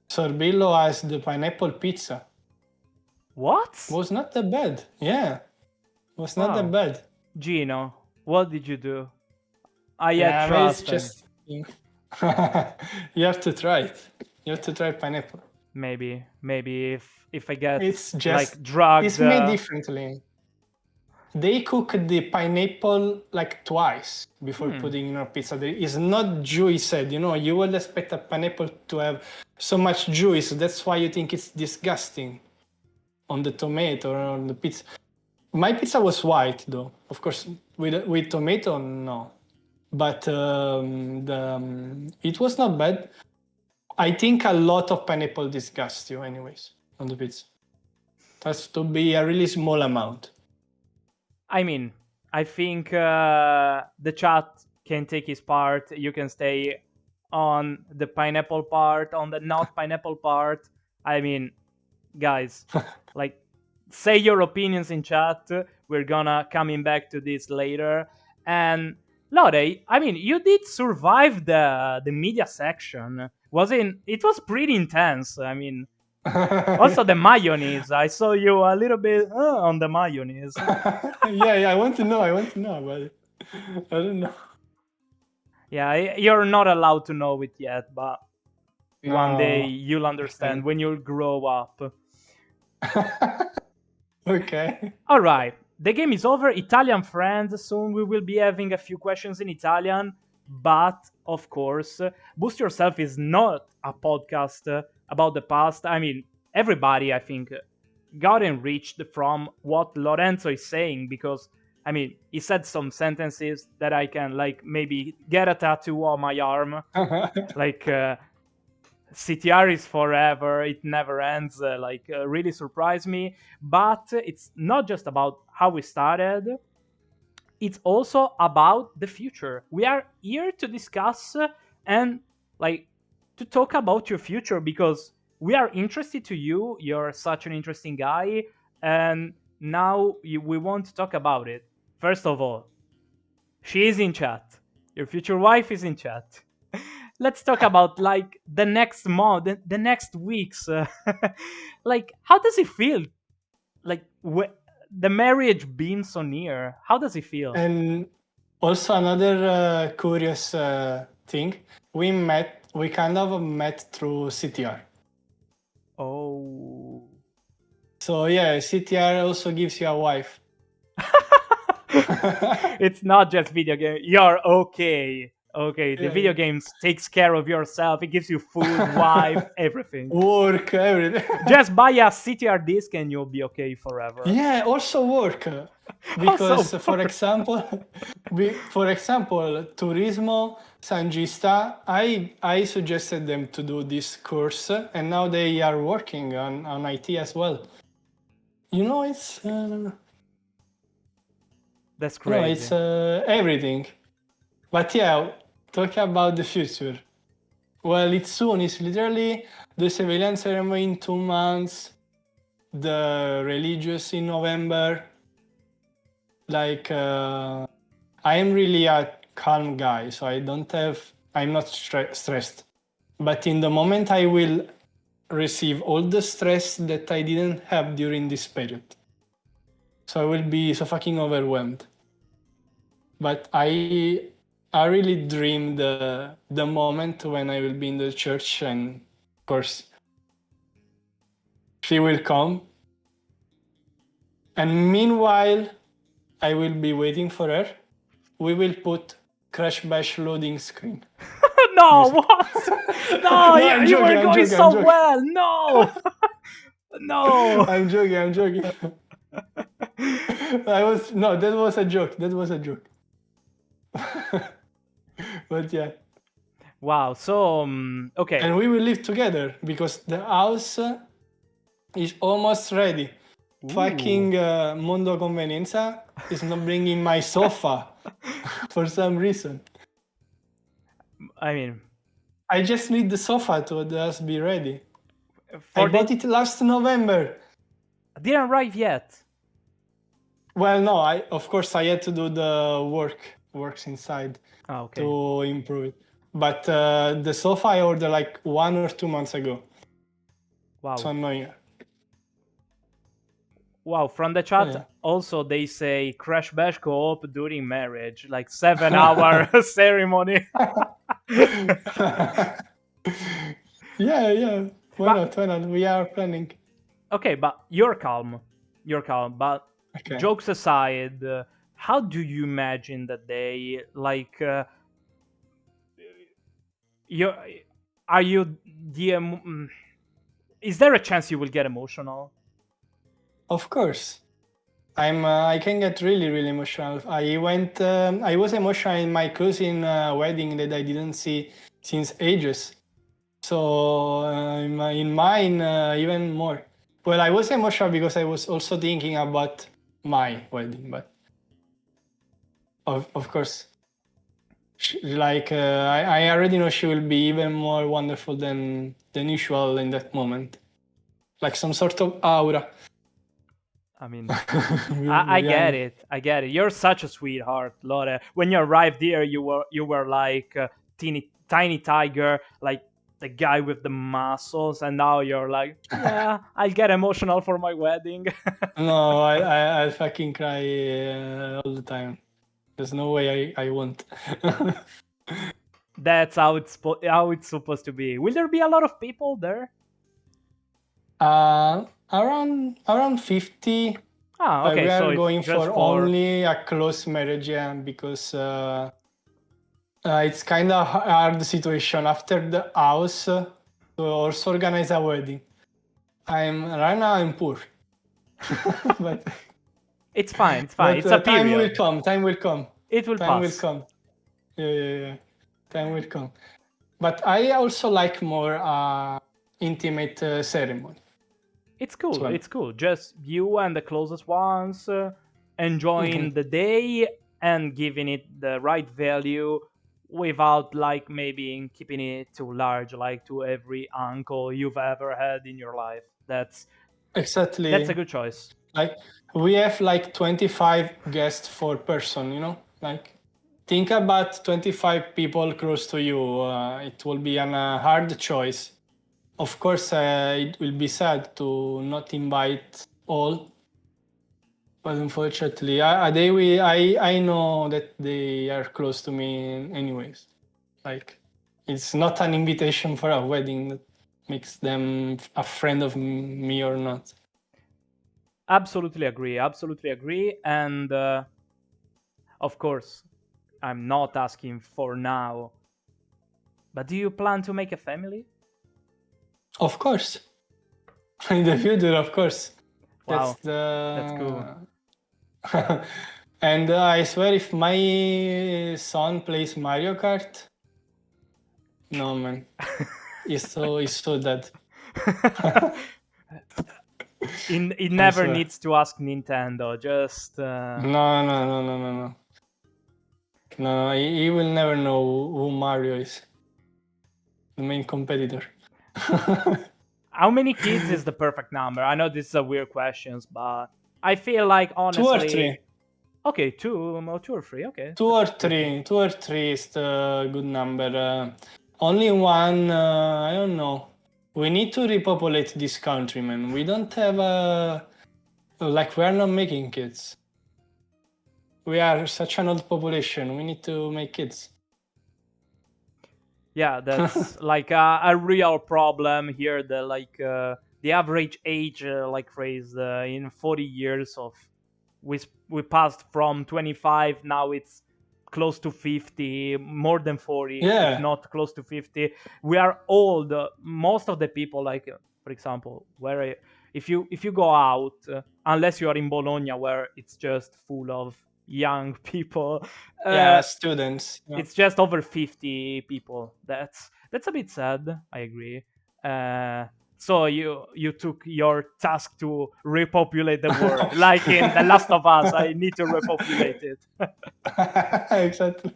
Sorbillo has the pineapple pizza. What? Was not that bad. Yeah. Was not that bad. Gino, what did you do? I Yeah, had but it's trust. just you have to try it. You have to try pineapple. Maybe if I get It's just like drugged. It's made differently. They cook the pineapple like twice before putting in a pizza. It's not juice. You know, you would expect a pineapple to have so much juice. That's why you think it's disgusting on the tomato or on the pizza. My pizza was white though. Of course, with tomato, no. But it was not bad. I think a lot of pineapple disgusts you anyways on the pizza. It has to be a really small amount. I mean, I think the chat can take his part. You can stay on the pineapple part, on the not pineapple part. I mean, guys, like, say your opinions in chat. We're gonna coming back to this later. And Lore, I mean, you did survive the media section. It was pretty intense. I mean, also the mayonnaise. I saw you a little bit on the mayonnaise. yeah, I want to know about it. I don't know. Yeah, you're not allowed to know it yet, but one day No. you'll understand Okay. when you grow up. Okay. All right, the game is over. Italian friends, soon we will be having a few questions in Italian, but of course, Boost Yourself is not a podcast about the past. I mean, everybody, I think, got enriched from what Lorenzo is saying because, I mean, he said some sentences that I can, like, maybe get a tattoo on my arm. Like, CTR is forever, it never ends, really surprised me. But it's not just about how we started, it's also about the future. We are here to discuss and like to talk about your future because we are interested to you. You're such an interesting guy, and now we want to talk about it. First of all, she is in chat. Your future wife is in chat. Let's talk about like the next month, the next weeks. Like, how does it feel? Like, the marriage being so near. How does it feel? And also another curious thing, we kind of met through CTR. Oh. So yeah, CTR also gives you a wife. It's not just video game. You're okay. Okay, the Yeah, video yeah. games takes care of yourself. It gives you food, wife, everything. Work, everything. Just buy a CTR disc and you'll be okay forever. Yeah, also work. Because Also, for example, Turismo, Sangista, I suggested them to do this course, and now they are working on IT as well. You know, it's that's you know, crazy. it's everything. But yeah, talk about the future. Well, it's soon. It's literally the civilian ceremony in 2 months, the religious in November. Like, I am really a calm guy, so I'm not stressed. But in the moment, I will receive all the stress that I didn't have during this period. So I will be so fucking overwhelmed. But I really dream the moment when I will be in the church, and of course she will come. And meanwhile, I will be waiting for her. We will put Crash Bash loading screen. No, Music. what? No, No, I'm you joking, were I'm going joking, I'm so joking. well. No, no. I'm joking. That was a joke. That was a joke. But yeah. Wow. So okay. And we will live together because the house is almost ready. Ooh. Fucking Mondo Convenienza is not bringing my sofa for some reason. I mean, I just need the sofa to just be ready. for I bought it last November. didn't arrive yet. Well, no, of course I had to do the works inside Okay. to improve it. But the sofa I ordered like 1 or 2 months ago. Wow. So annoying. Wow, from the chat, Yeah. also they say Crash Bash co-op during marriage, like 7-hour ceremony. Yeah. Why not? We are planning. Okay, but you're calm. But Okay. jokes aside, how do you imagine that they like? Are you the? Is there a chance you will get emotional? Of course. I can get really, really emotional. I was emotional in my cousin wedding that I didn't see since ages. So in mine, even more. Well, I was emotional because I was also thinking about my wedding, but of course, I already know she will be even more wonderful than usual in that moment, like some sort of aura. I mean, I get it. I get it. You're such a sweetheart, Lore. When you arrived here, you were like a tiny tiger, like the guy with the muscles, and now you're like, yeah, I'll get emotional for my wedding. No, I'll fucking cry all the time. There's no way I won't. That's how it's supposed to be. Will there be a lot of people there? Around 50. Okay, we so are it's going just for only a close marriage, yeah, because it's kind of hard situation after the house to also organize a wedding. Right now I'm poor, but it's fine. It's but It's a time will period. come. Time will come. It will Time will pass. come. Yeah. Time will come. But I also like more intimate ceremony. It's cool. Well. It's cool. Just you and the closest ones enjoying the day and giving it the right value. without like maybe keeping it too large, like to every uncle you've ever had in your life. That's Exactly. a good choice. Like we have like 25 guests per person, you know? Like think about 25 people close to you. It will be a hard choice. Of course, it will be sad to not invite all, but unfortunately, I know that they are close to me anyways. Like it's not an invitation for a wedding that makes them a friend of me or not. Absolutely agree. Absolutely agree. And of course, I'm not asking for now, but do you plan to make a family? Of course, in the future, of course. That's Wow, that's cool. the. And I swear, if my son plays Mario Kart, no man, he's so dead. It I never swear. needs to ask Nintendo. Just No, no, no, no, no, no. No, he will never know who Mario is, the main competitor. how many kids is the perfect number? I know this is a weird question, but I feel like Two or honestly, three. okay, two or three. Okay, Two or that's pretty cool. three. Two or three is the good number. Only one, I don't know. We need to repopulate this country, man. We don't have like we are not making kids. We are such an old population. We need to make kids. Yeah, that's like a real problem here. The average age like raised in 40 years of we passed from 25, now it's close to 50, more than 40, if Yeah, not close to 50. We are old. Most of the people, like for example, if you go out, unless you are in Bologna where it's just full of young people, yeah, uh, students. Yeah. it's just over 50 people. That's a bit sad. I agree. So you took your task to repopulate the world, like in The Last of Us. I need to repopulate it. Exactly.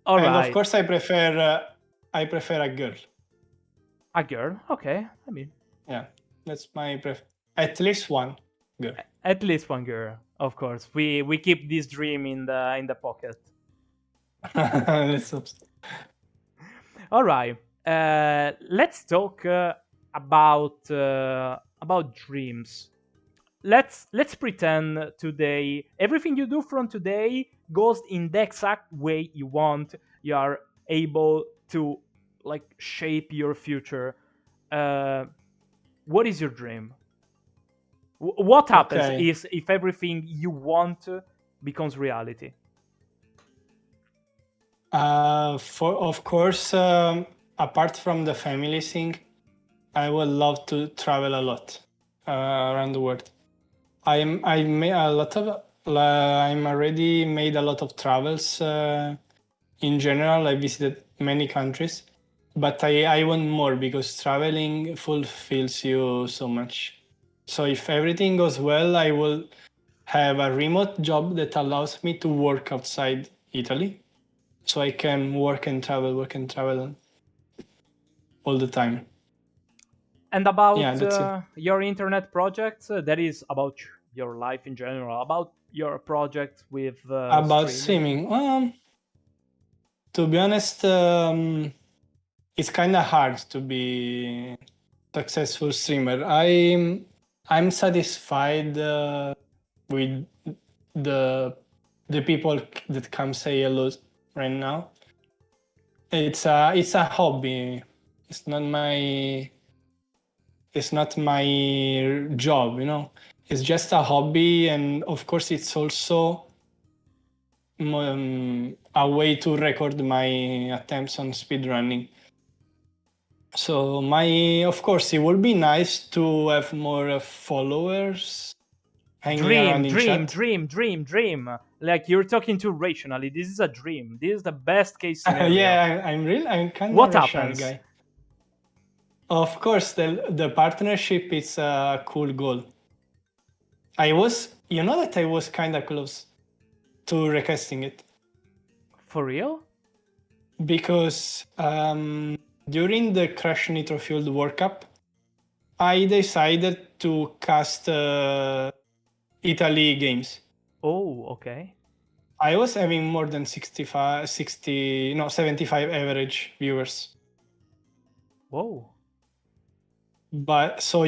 All And of right, course, I prefer a girl. a girl. Okay, I mean, Yeah, that's my at least one girl. at least one girl. Of course, we keep this dream in the pocket. Let's hope so. All right. Let's talk about dreams. Let's pretend today everything you do from today goes in the exact way you want. You are able to like shape your future. Uh, what is your dream? What happens Okay. is if everything you want becomes reality? For of course, apart from the family thing, I would love to travel a lot around the world. I made a lot of. I'm already made a lot of travels. In general, I visited many countries, but I want more because traveling fulfills you so much. So if everything goes well, I will have a remote job that allows me to work outside Italy. So I can work and travel all the time. And Yeah, about that's it. your internet projects, that is about your life in general, about your project with About streaming. swimming, to be honest, it's kind of hard to be successful streamer. I'm satisfied with the the people that come say hello right now. It's a hobby. It's not my it's not my job, you know. It's just a hobby, and of course, it's also a way to record my attempts on speedrunning. So of course, it would be nice to have more followers hanging Dream, around in dream, chat. dream, dream, dream. Like you're talking too rationally. This is a dream. This is the best case scenario. Yeah, I'm kind of What rational happens? guy. Of course, the partnership is a cool goal. You know that I was kind of close to requesting it. For real? because during the Crash Nitro Fueled World Cup, I decided to cast Italy games. Oh, okay. I was having more than 75 average viewers. Whoa. But so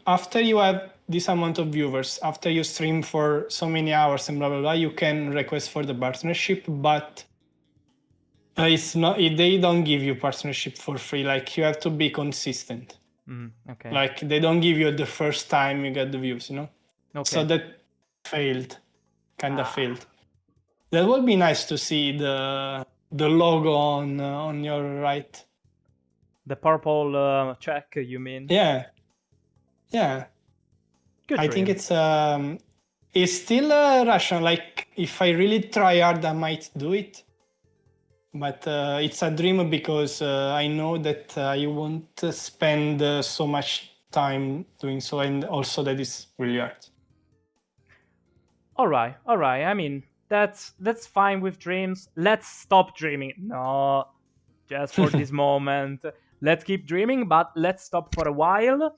after you have this amount of viewers, after you stream for so many hours and blah blah blah, you can request for the partnership, but it's not. They don't give you partnership for free. Like, you have to be consistent. Okay. Like, they don't give you the first time you get the views, you know. Okay. So that failed, kind of failed. That would be nice to see the logo on your right. The purple check, you mean? Yeah. Good I think it's still rational. Like, if I really try hard, I might do it. But it's a dream because I know that I won't spend so much time doing so, and also that is really hard. All right. I mean, that's fine with dreams. Let's stop dreaming. No, just for this moment. Let's keep dreaming, but let's stop for a while.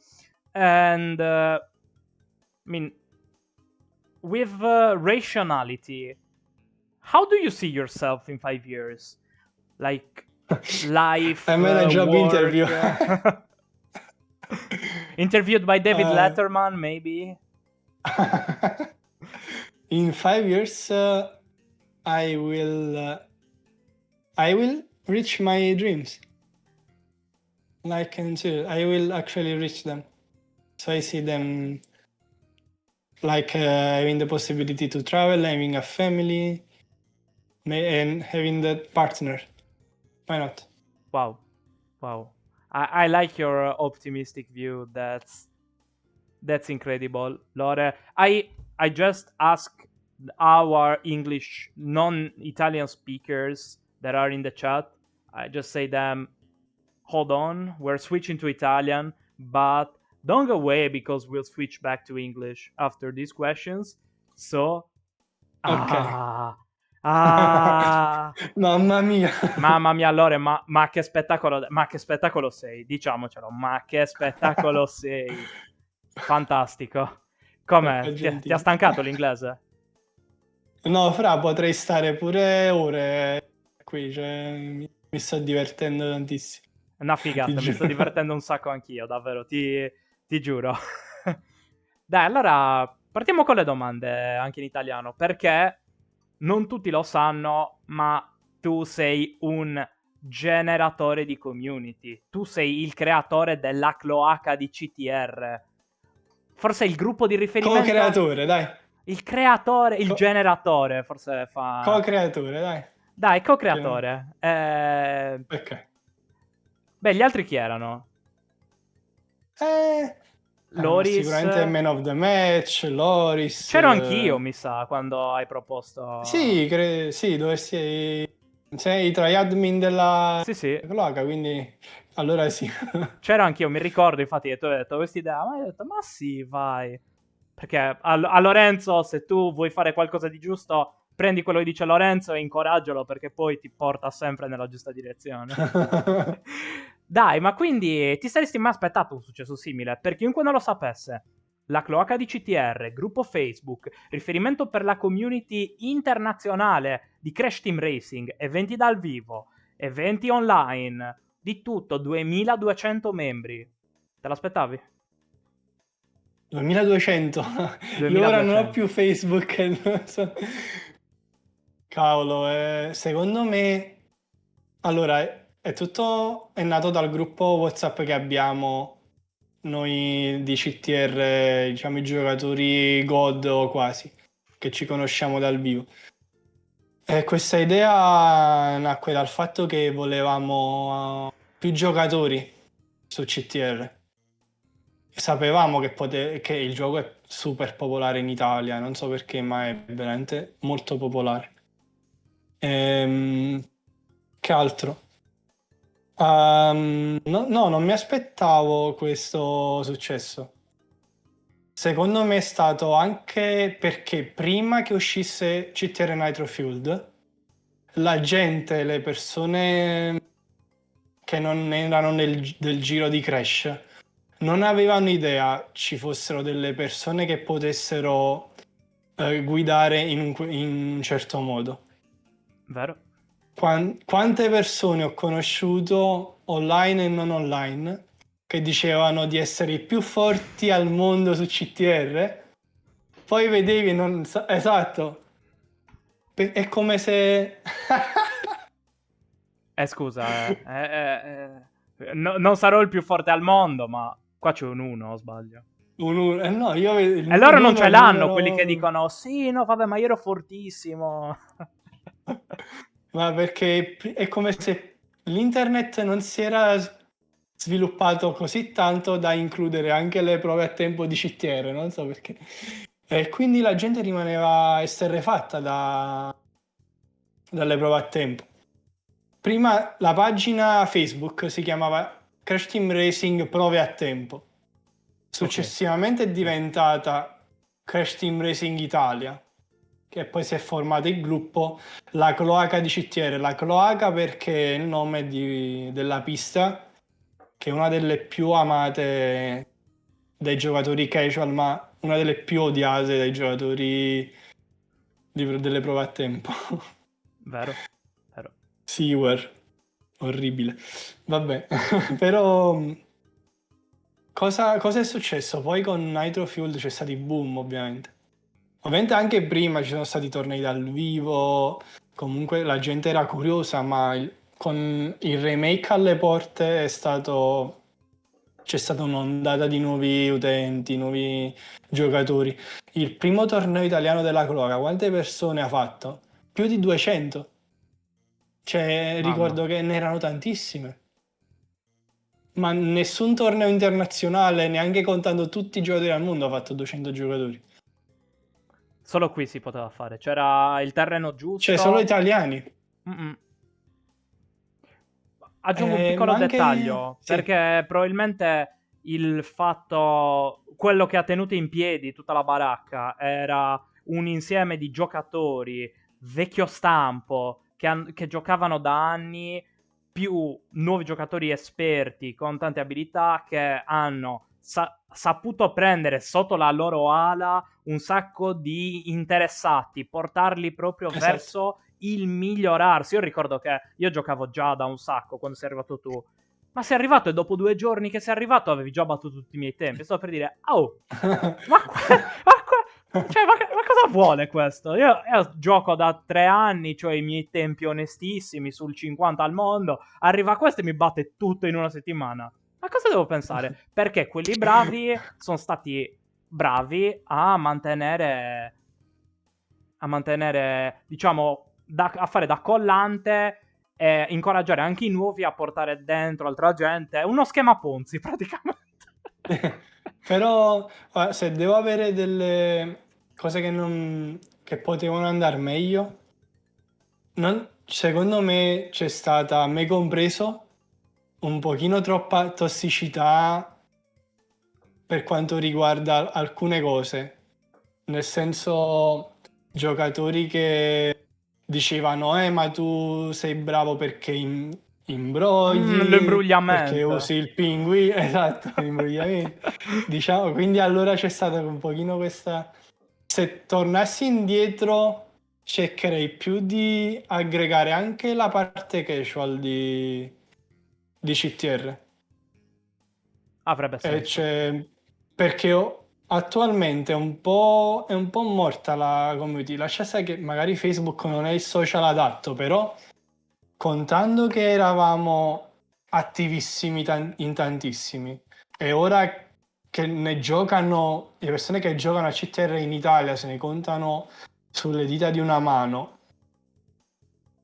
And I mean, with rationality, how do you see yourself in 5 years? Like, life, I'm at a job work, interview. interviewed by David Letterman, maybe. In 5 years, I will reach my dreams. Like, I will actually reach them. So I see them like having the possibility to travel, having a family, and having that partner. Why not? Wow. I like your optimistic view. That's incredible, Lore. I just ask our English non-Italian speakers that are in the chat. I just say them, hold on, we're switching to Italian, but don't go away because we'll switch back to English after these questions. So, Ok. Mamma mia. Mamma mia, Lore, ma che spettacolo sei, diciamocelo, ma che spettacolo sei. Fantastico. Com'è? Ti ha stancato l'inglese? No, fra, potrei stare pure ore qui, cioè, mi sto divertendo tantissimo. Una figata, mi sto divertendo un sacco anch'io, davvero, ti giuro. Dai, allora partiamo con le domande anche in italiano, perché non tutti lo sanno, ma tu sei un generatore di community. Tu sei il creatore della cloaca di CTR. Forse il gruppo di riferimento... Co-creatore, dai. Il creatore, il generatore, forse fa... Co-creatore, dai. Dai, co-creatore. Ok. Beh, gli altri chi erano? Loris. Sicuramente Man of the Match, Loris. C'ero anch'io, mi sa, quando hai proposto... Sì, dove sei tra gli admin della Sì. cloaca, quindi allora sì. C'ero anch'io, mi ricordo, infatti, tu hai detto questa idea, ma hai detto, ma sì, vai. Perché a Lorenzo, se tu vuoi fare qualcosa di giusto, prendi quello che dice Lorenzo e incoraggialo, perché poi ti porta sempre nella giusta direzione. Dai, ma quindi ti saresti mai aspettato un successo simile? Per chiunque non lo sapesse, la cloaca di CTR, gruppo Facebook, riferimento per la community internazionale di Crash Team Racing, eventi dal vivo, eventi online, di tutto, 2200 membri. Te l'aspettavi? 2200. Io ora non ho più Facebook. Non so. Cavolo, secondo me... Allora, è nato dal gruppo WhatsApp che abbiamo noi di CTR, diciamo i giocatori God o quasi, che ci conosciamo dal vivo. E questa idea nacque dal fatto che volevamo più giocatori su CTR. Sapevamo che il gioco è super popolare in Italia, non so perché, ma è veramente molto popolare. Che altro? No, non mi aspettavo questo successo. Secondo me è stato anche perché prima che uscisse CTR Nitro Fueled, la gente, le persone che non erano del giro di Crash, non avevano idea ci fossero delle persone che potessero guidare in un certo modo. Vero? Quante persone ho conosciuto online e non online che dicevano di essere i più forti al mondo su CTR, poi vedevi, esatto, è come se... Scusa, non sarò il più forte al mondo, ma qua c'è un 1, o sbaglio? No, E loro non l'uno è ce il l'hanno, quelli che numero... dicono sì, no, vabbè, ma io ero fortissimo. Ma perché è come se l'internet non si era sviluppato così tanto da includere anche le prove a tempo di CTR, non so perché. E quindi la gente rimaneva esterrefatta dalle prove a tempo. Prima la pagina Facebook si chiamava Crash Team Racing Prove a Tempo. Ok, Successivamente è diventata Crash Team Racing Italia, che poi si è formato il gruppo La Cloaca di CTR. La Cloaca perché è il nome della pista, che è una delle più amate dai giocatori casual, ma una delle più odiate dai giocatori delle prove a tempo. vero, vero. Seaware, orribile. Vabbè, però cosa è successo? Poi con Nitro Fuel c'è stato il boom, ovviamente. Ovviamente anche prima ci sono stati tornei dal vivo, comunque la gente era curiosa, ma con il remake alle porte c'è stata un'ondata di nuovi utenti, nuovi giocatori. Il primo torneo italiano della Cloaca, quante persone ha fatto? Più di 200. Cioè, Mamma. ricordo che ne erano tantissime. Ma nessun torneo internazionale, neanche contando tutti i giocatori al mondo, ha fatto 200 giocatori. Solo qui si poteva fare. C'era il terreno Cioè, solo giusto. italiani. Mm-mm. Aggiungo un piccolo Ma anche... dettaglio, Sì, perché probabilmente il fatto, quello che ha tenuto in piedi tutta la baracca era un insieme di giocatori vecchio stampo che giocavano da anni, più nuovi giocatori esperti con tante abilità che hanno saputo prendere sotto la loro ala un sacco di interessati, portarli proprio esatto. verso il migliorarsi. Io ricordo che io giocavo già da un sacco quando sei arrivato tu. Ma sei arrivato e dopo 2 giorni che sei arrivato avevi già battuto tutti i miei tempi. Stavo per dire, oh, ma cosa vuole questo? Io gioco da 3 anni, cioè i miei tempi onestissimi sul 50 al mondo. Arriva questo e mi batte tutto in una settimana. Ma cosa devo pensare? Perché quelli bravi sono stati bravi diciamo, a fare da collante e incoraggiare anche i nuovi a portare dentro altra gente. Uno schema Ponzi, praticamente. Però se devo avere delle cose che potevano andare meglio, secondo me c'è stata, me compreso, un pochino troppa tossicità per quanto riguarda alcune cose. Nel senso, giocatori che dicevano, ma tu sei bravo perché imbrogli, perché L'imbrugliamento. usi il pinguino, esatto, l'imbrogliamento. Diciamo, quindi allora c'è stata un pochino questa... Se tornassi indietro, cercherei più di aggregare anche la parte casual di CTR. Avrebbe E senso. perché attualmente è un po' morta la community. Lascia stare che magari Facebook non è il social adatto, però contando che eravamo attivissimi in tantissimi e ora che ne giocano, le persone che giocano a CTR in Italia se ne contano sulle dita di una mano,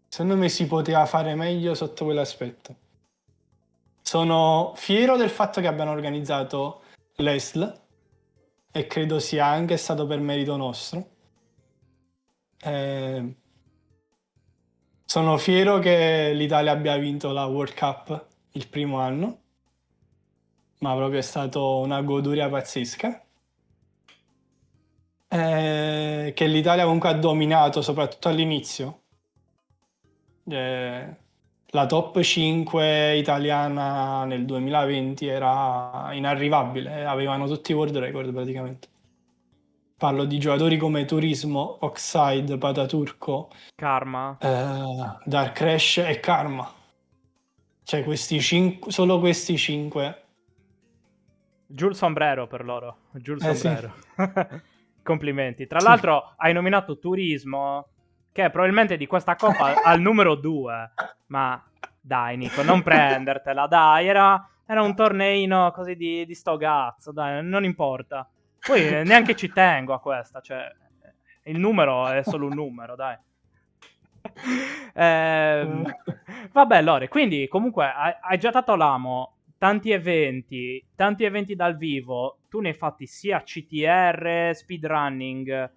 secondo me si poteva fare meglio sotto quell'aspetto. Sono fiero del fatto che abbiano organizzato l'ESL e credo sia anche stato per merito nostro. Eh, sono fiero che l'Italia abbia vinto la World Cup il primo anno, ma proprio è stato una goduria pazzesca. Che l'Italia comunque ha dominato, soprattutto all'inizio. La top 5 italiana nel 2020 era inarrivabile, avevano tutti i world record praticamente. Parlo di giocatori come Turismo, Oxide, Pataturco, Karma. Dark Crash e Karma. Cioè solo questi 5. Giù il sombrero per loro. Giù il Sì. sombrero. Complimenti. Tra Sì. l'altro hai nominato Turismo, che probabilmente di questa coppa al numero 2. Ma dai Nico, non prendertela, dai, era un torneino così di sto cazzo, dai, non importa. Poi neanche ci tengo a questa, cioè il numero è solo un numero, dai. Ehm, vabbè, Lore, quindi comunque hai già dato l'amo, tanti eventi dal vivo, tu ne hai fatti sia CTR, speedrunning,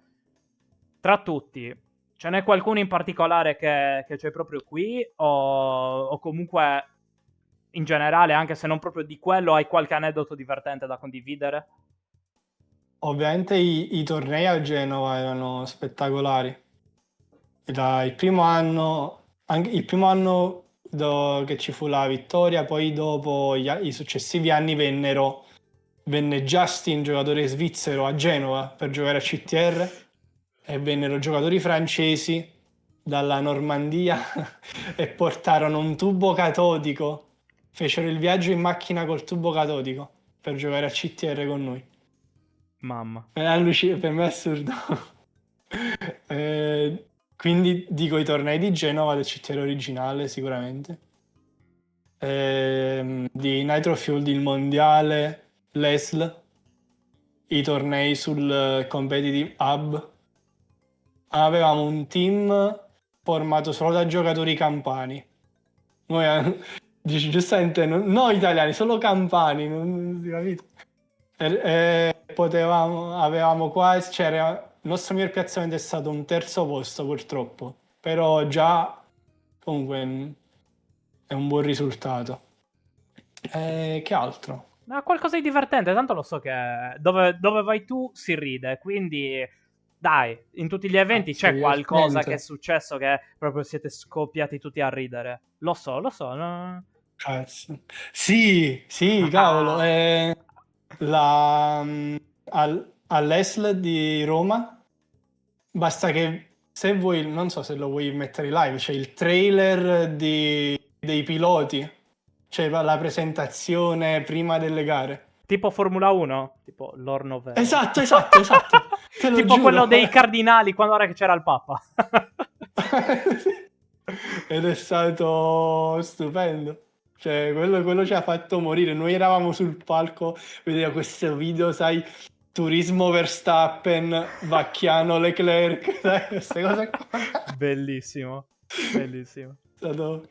tra tutti. Ce n'è qualcuno in particolare che c'è proprio qui o comunque in generale, anche se non proprio di quello, hai qualche aneddoto divertente da condividere? Ovviamente i tornei a Genova erano spettacolari. Il primo anno, anche il primo anno che ci fu la vittoria, poi dopo i successivi anni venne Justin, giocatore svizzero, a Genova per giocare a CTR e vennero giocatori francesi dalla Normandia e portarono un tubo catodico. Fecero il viaggio in macchina col tubo catodico per giocare a CTR con noi. Mamma. Per me è assurdo. Quindi dico i tornei di Genova del CTR originale sicuramente. Di Nitro Fuel il mondiale, l'ESL, i tornei sul Competitive Hub. Avevamo un team formato solo da giocatori campani. Noi, dici giustamente, no italiani, solo campani, non si capito? Avevamo quasi, il nostro miglior piazzamento è stato un terzo posto purtroppo, però già comunque è un buon risultato. Che altro? Ma qualcosa di divertente, tanto lo so che dove vai tu si ride, quindi dai, in tutti gli eventi Cazzo, c'è qualcosa che è divertimento. successo che proprio siete scoppiati tutti a ridere. Lo so, no? Cazzo. Sì, sì, cavolo. Ah. La, all'ESL di Roma, basta che se vuoi, non so se lo vuoi mettere live, c'è il trailer dei piloti, c'è la presentazione prima delle gare. Tipo Formula 1, tipo Lornoveo. Esatto, esatto, esatto, te lo Tipo quello giuro. dei cardinali quando era che c'era il Papa. Ed è stato stupendo. Cioè, quello ci ha fatto morire. Noi eravamo sul palco, vedeva questo video, sai, Turismo Verstappen, Vacchiano Leclerc, sai, queste cose qua. Bellissimo, bellissimo. È stato-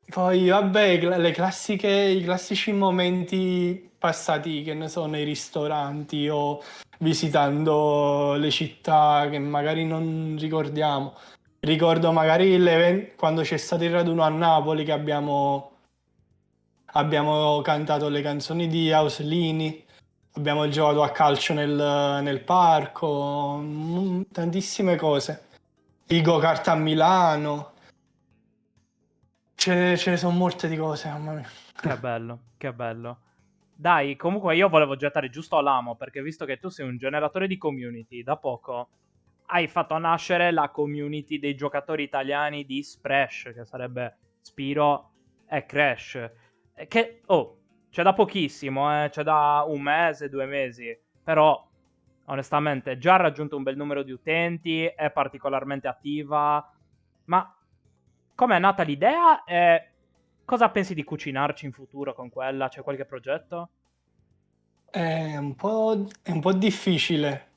Poi, vabbè, i classici momenti passati, che ne so, nei ristoranti o visitando le città che magari non ricordiamo. Ricordo magari quando c'è stato il raduno a Napoli che abbiamo cantato le canzoni di Auslini, abbiamo giocato a calcio nel parco, tantissime cose. I go-kart a Milano, ce ne sono molte di cose, mamma mia. Che bello, che bello. Dai, comunque io volevo gettare giusto l'amo, perché visto che tu sei un generatore di community, da poco hai fatto nascere la community dei giocatori italiani di Splash, che sarebbe Spiro e Crash. Che, oh, c'è da pochissimo, c'è da un mese, 2 mesi, però onestamente già ha raggiunto un bel numero di utenti, è particolarmente attiva, ma come è nata l'idea e cosa pensi di cucinarci in futuro con quella? C'è qualche progetto? È un po' difficile.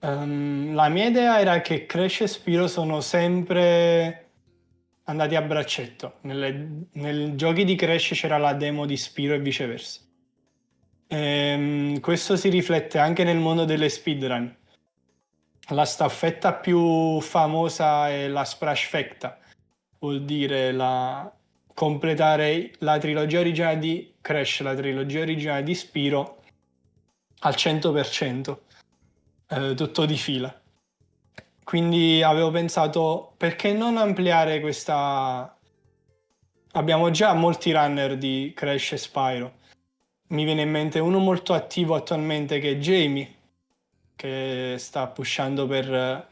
La mia idea era che Crash e Spiro sono sempre andati a braccetto. Nei giochi di Crash c'era la demo di Spiro e viceversa. Questo si riflette anche nel mondo delle speedrun. La staffetta più famosa è la Splashfecta, vuol dire completare la trilogia originale di Crash, la trilogia originale di Spiro al 100%, tutto di fila. Quindi avevo pensato, perché non ampliare questa... Abbiamo già molti runner di Crash e Spyro. Mi viene in mente uno molto attivo attualmente che è Jamie, che sta pushando per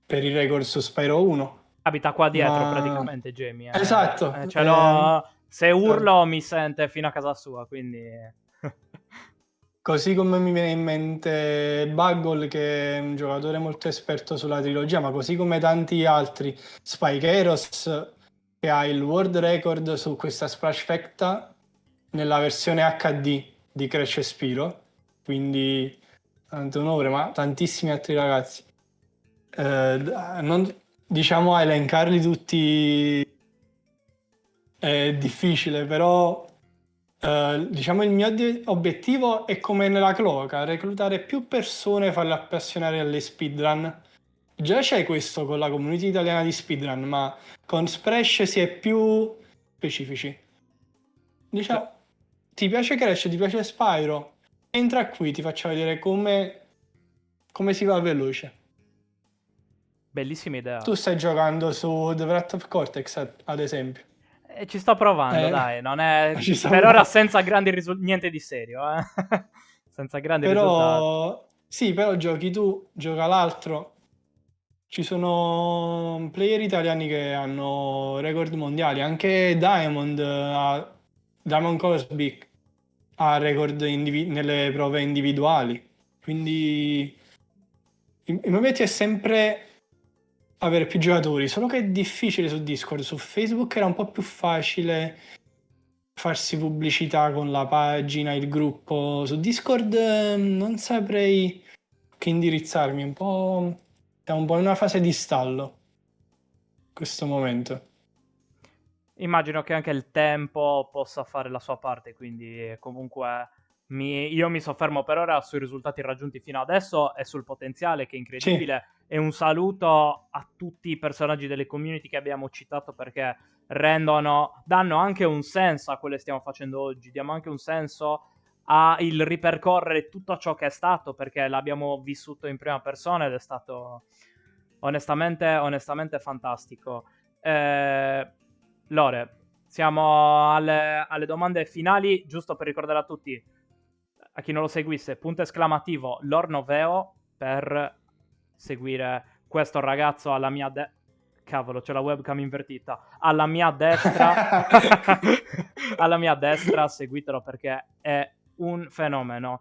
il record su Spyro 1. Abita qua dietro Ma... praticamente Jamie. Esatto. Ce l'ho... Se urlo mi sente fino a casa sua, quindi... Così come mi viene in mente Buggle, che è un giocatore molto esperto sulla trilogia, ma così come tanti altri, Spike Heroes, che ha il world record su questa splash pecta nella versione HD di Crash e Spyro, quindi tanto onore, ma tantissimi altri ragazzi. Diciamo a elencarli tutti è difficile, però diciamo il mio obiettivo è come nella cloaca, reclutare più persone, farle appassionare alle speedrun. Già c'è questo con la community italiana di speedrun, ma con Splash si è più specifici. Cioè, Diciamo, ti piace Crash, ti piace Spyro? Entra qui, ti faccio vedere come si va veloce. bellissima idea. Tu stai giocando su The Wrath of Cortex, ad esempio. Ci sto provando, Eh, dai, non è... ci sta Per ora provando. senza grandi risultati, niente di serio, eh. Senza grandi risultati. Però, sì, però giochi tu, gioca l'altro. Ci sono player italiani che hanno record mondiali, anche Diamond Cosmic ha record nelle prove individuali. Quindi il mio obiettivo è sempre avere più giocatori, solo che è difficile su Discord. Su Facebook era un po' più facile farsi pubblicità con la pagina, il gruppo. Su Discord non saprei che indirizzarmi, siamo un po' in una fase di stallo in questo momento. Immagino che anche il tempo possa fare la sua parte, quindi comunque io mi soffermo per ora sui risultati raggiunti fino adesso e sul potenziale che è Sì, incredibile. E un saluto a tutti i personaggi delle community che abbiamo citato perché danno anche un senso a quello che stiamo facendo oggi, diamo anche un senso a il ripercorrere tutto ciò che è stato perché l'abbiamo vissuto in prima persona ed è stato onestamente fantastico. Eh, Lore, siamo alle domande finali, giusto per ricordare a tutti, a chi non lo seguisse, punto esclamativo Lornoveo per seguire questo ragazzo alla mia cavolo, c'è la webcam invertita. Alla mia destra, alla mia destra, seguitelo perché è un fenomeno.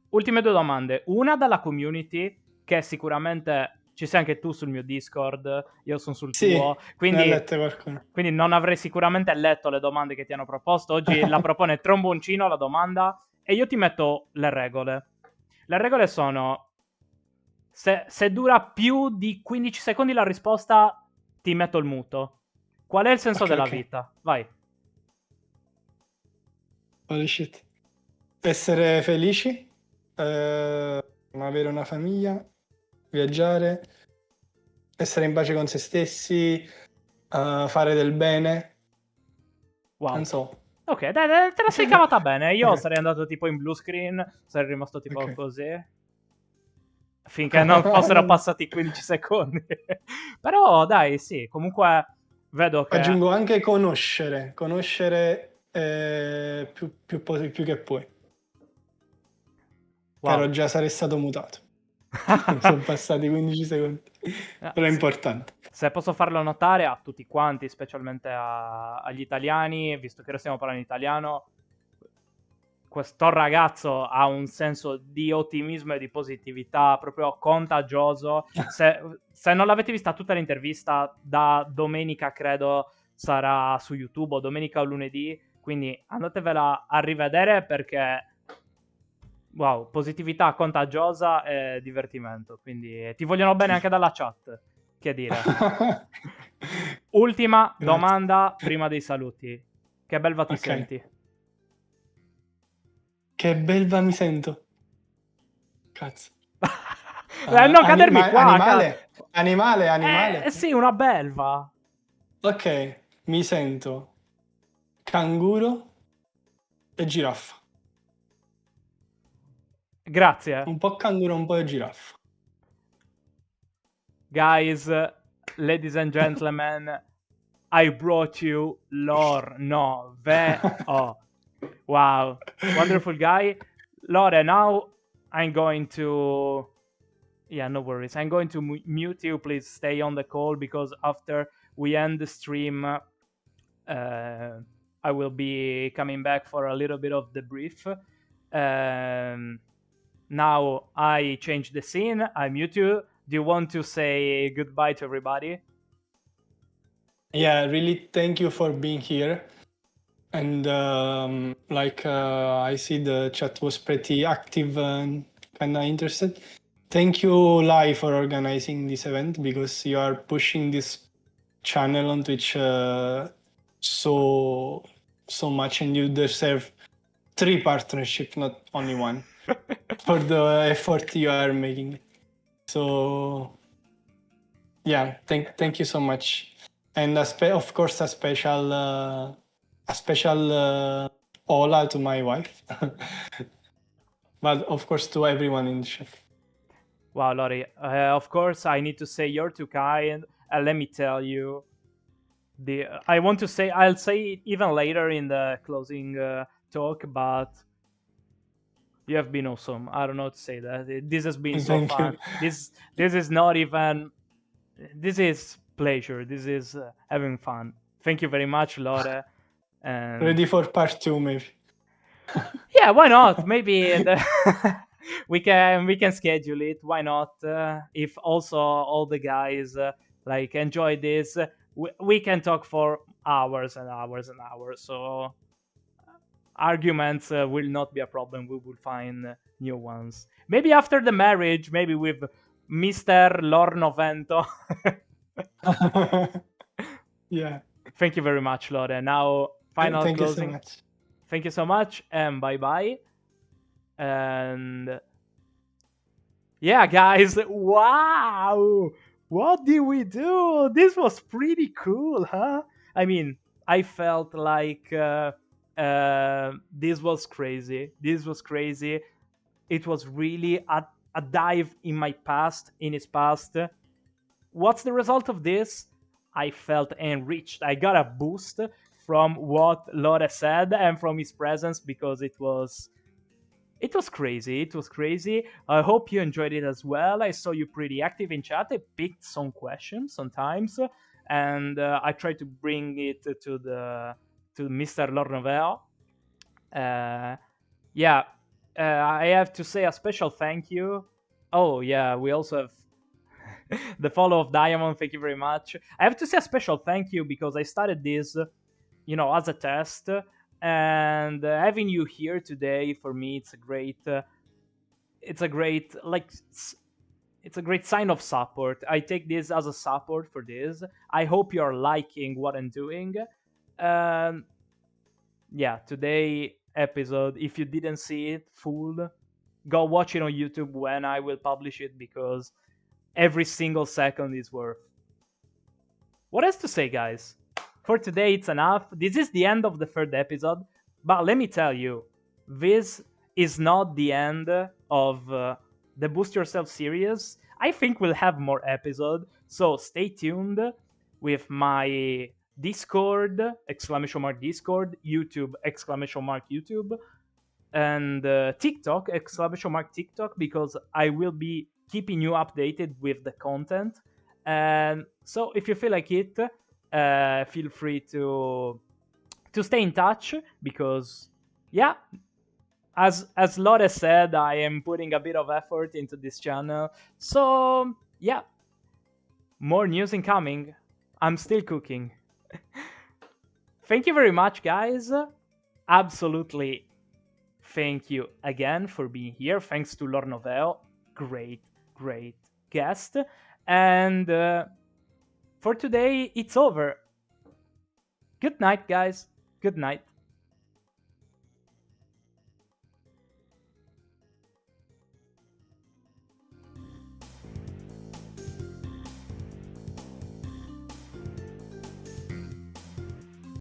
Ultime due domande. Una dalla community, che sicuramente ci sei anche tu sul mio Discord, io sono sul sì, tuo, ne ha quindi, lette qualcuno. quindi non avrei sicuramente letto le domande che ti hanno proposto. Oggi la propone Tromboncino la domanda e io ti metto le regole. Le regole sono: se dura più di 15 secondi la risposta, ti metto il muto. Qual è il senso Ok, della ok. vita? Vai. Holy shit. Essere felici, avere una famiglia, viaggiare, essere in pace con se stessi, fare del bene, non Wow. so. Ok, dai, te la sei cavata bene. Io Ok, sarei andato tipo in blue screen, sarei rimasto tipo ok. così. Finché non fossero passati 15 secondi. Però dai, sì, comunque vedo che... Aggiungo anche conoscere più che puoi. Però Wow. già sarei stato mutato. Sono passati 15 secondi. Però è Se, importante. se posso farlo notare a tutti quanti, specialmente agli italiani, visto che ora stiamo parlando in italiano, questo ragazzo ha un senso di ottimismo e di positività proprio contagioso. Se non l'avete vista tutta l'intervista, da domenica credo sarà su YouTube o domenica o lunedì, quindi andatevela a rivedere perché wow, positività contagiosa e divertimento. Quindi ti vogliono bene Sì. anche dalla chat. Che dire. Ultima Grazie. domanda prima dei saluti. Che belva ti Ok. senti? Che belva mi sento. Cazzo. Non cadermi qua. Animale? Animale, animale. Sì, una belva. Ok, mi sento canguro e giraffa. Grazie. Un po' canguro, un po' giraffa. Guys, ladies and gentlemen, I brought you Lornoveo. Wow, wonderful guy. Lore, now I'm going to. Yeah, no worries. I'm going to mute you. Please stay on the call because after we end the stream, I will be coming back for a little bit of debrief. Now I change the scene. I mute you. Do you want to say goodbye to everybody? Yeah, really thank you for being here. And I see the chat was pretty active and kind of interested. Thank you, Lai, for organizing this event because you are pushing this channel on Twitch so much, and you deserve 3 partnership, not only one, for the effort you are making. So yeah, thank you so much, and of course a special hola to my wife, but of course to everyone in the chat. Wow, Lori. Of course, I need to say you're too kind. Let me tell you, I want to say I'll say it even later in the closing talk, but you have been awesome. I don't know how to say that. This has been so Thank fun. you. This is not even. This is pleasure. This is having fun. Thank you very much, Lore. And Ready for part 2 maybe. yeah, why not? Maybe we can schedule it. Why not? If also all the guys like enjoy this, we can talk for hours and hours and hours. So arguments will not be a problem. We will find new ones. Maybe after the marriage, maybe with Mr. Lornovento. Yeah. Thank you very much, Lore. Now, final Thank you so closing. much. Thank you so much, and bye bye. And yeah, guys, wow! What did we do? This was pretty cool, huh? I mean, I felt like this was crazy. This was crazy. It was really a dive in my past, in his past. What's the result of this? I felt enriched. I got a boost from what Lore said and from his presence because it was crazy. It was crazy. I hope you enjoyed it as well. I saw you pretty active in chat. I picked some questions sometimes, and I tried to bring it to Mr. Lornoveo. Yeah, I have to say a special thank you. Oh yeah, we also have the follow of Diamond. Thank you very much. I have to say a special thank you because I started this, as a test, and having you here today for me, it's a great it's a great sign of support. I take this as a support for this. I hope you're liking what I'm doing. Um, yeah, today episode. If you didn't see it full, go watch it on YouTube when I will publish it because every single second is worth. What else to say, guys? For today, it's enough. This is the end of the third episode. But let me tell you, this is not the end of the Boost Yourself series. I think we'll have more episodes. So stay tuned with my Discord, exclamation mark Discord, YouTube, exclamation mark YouTube, and TikTok, exclamation mark TikTok, because I will be keeping you updated with the content. And so if you feel like it, feel free to stay in touch because yeah, as Lore said, I am putting a bit of effort into this channel. So yeah, more news incoming. I'm still cooking. Thank you very much, guys. Absolutely. Thank you again for being here. Thanks to Lornoveo. Great, great guest. And for today, it's over. Good night, guys. Good night.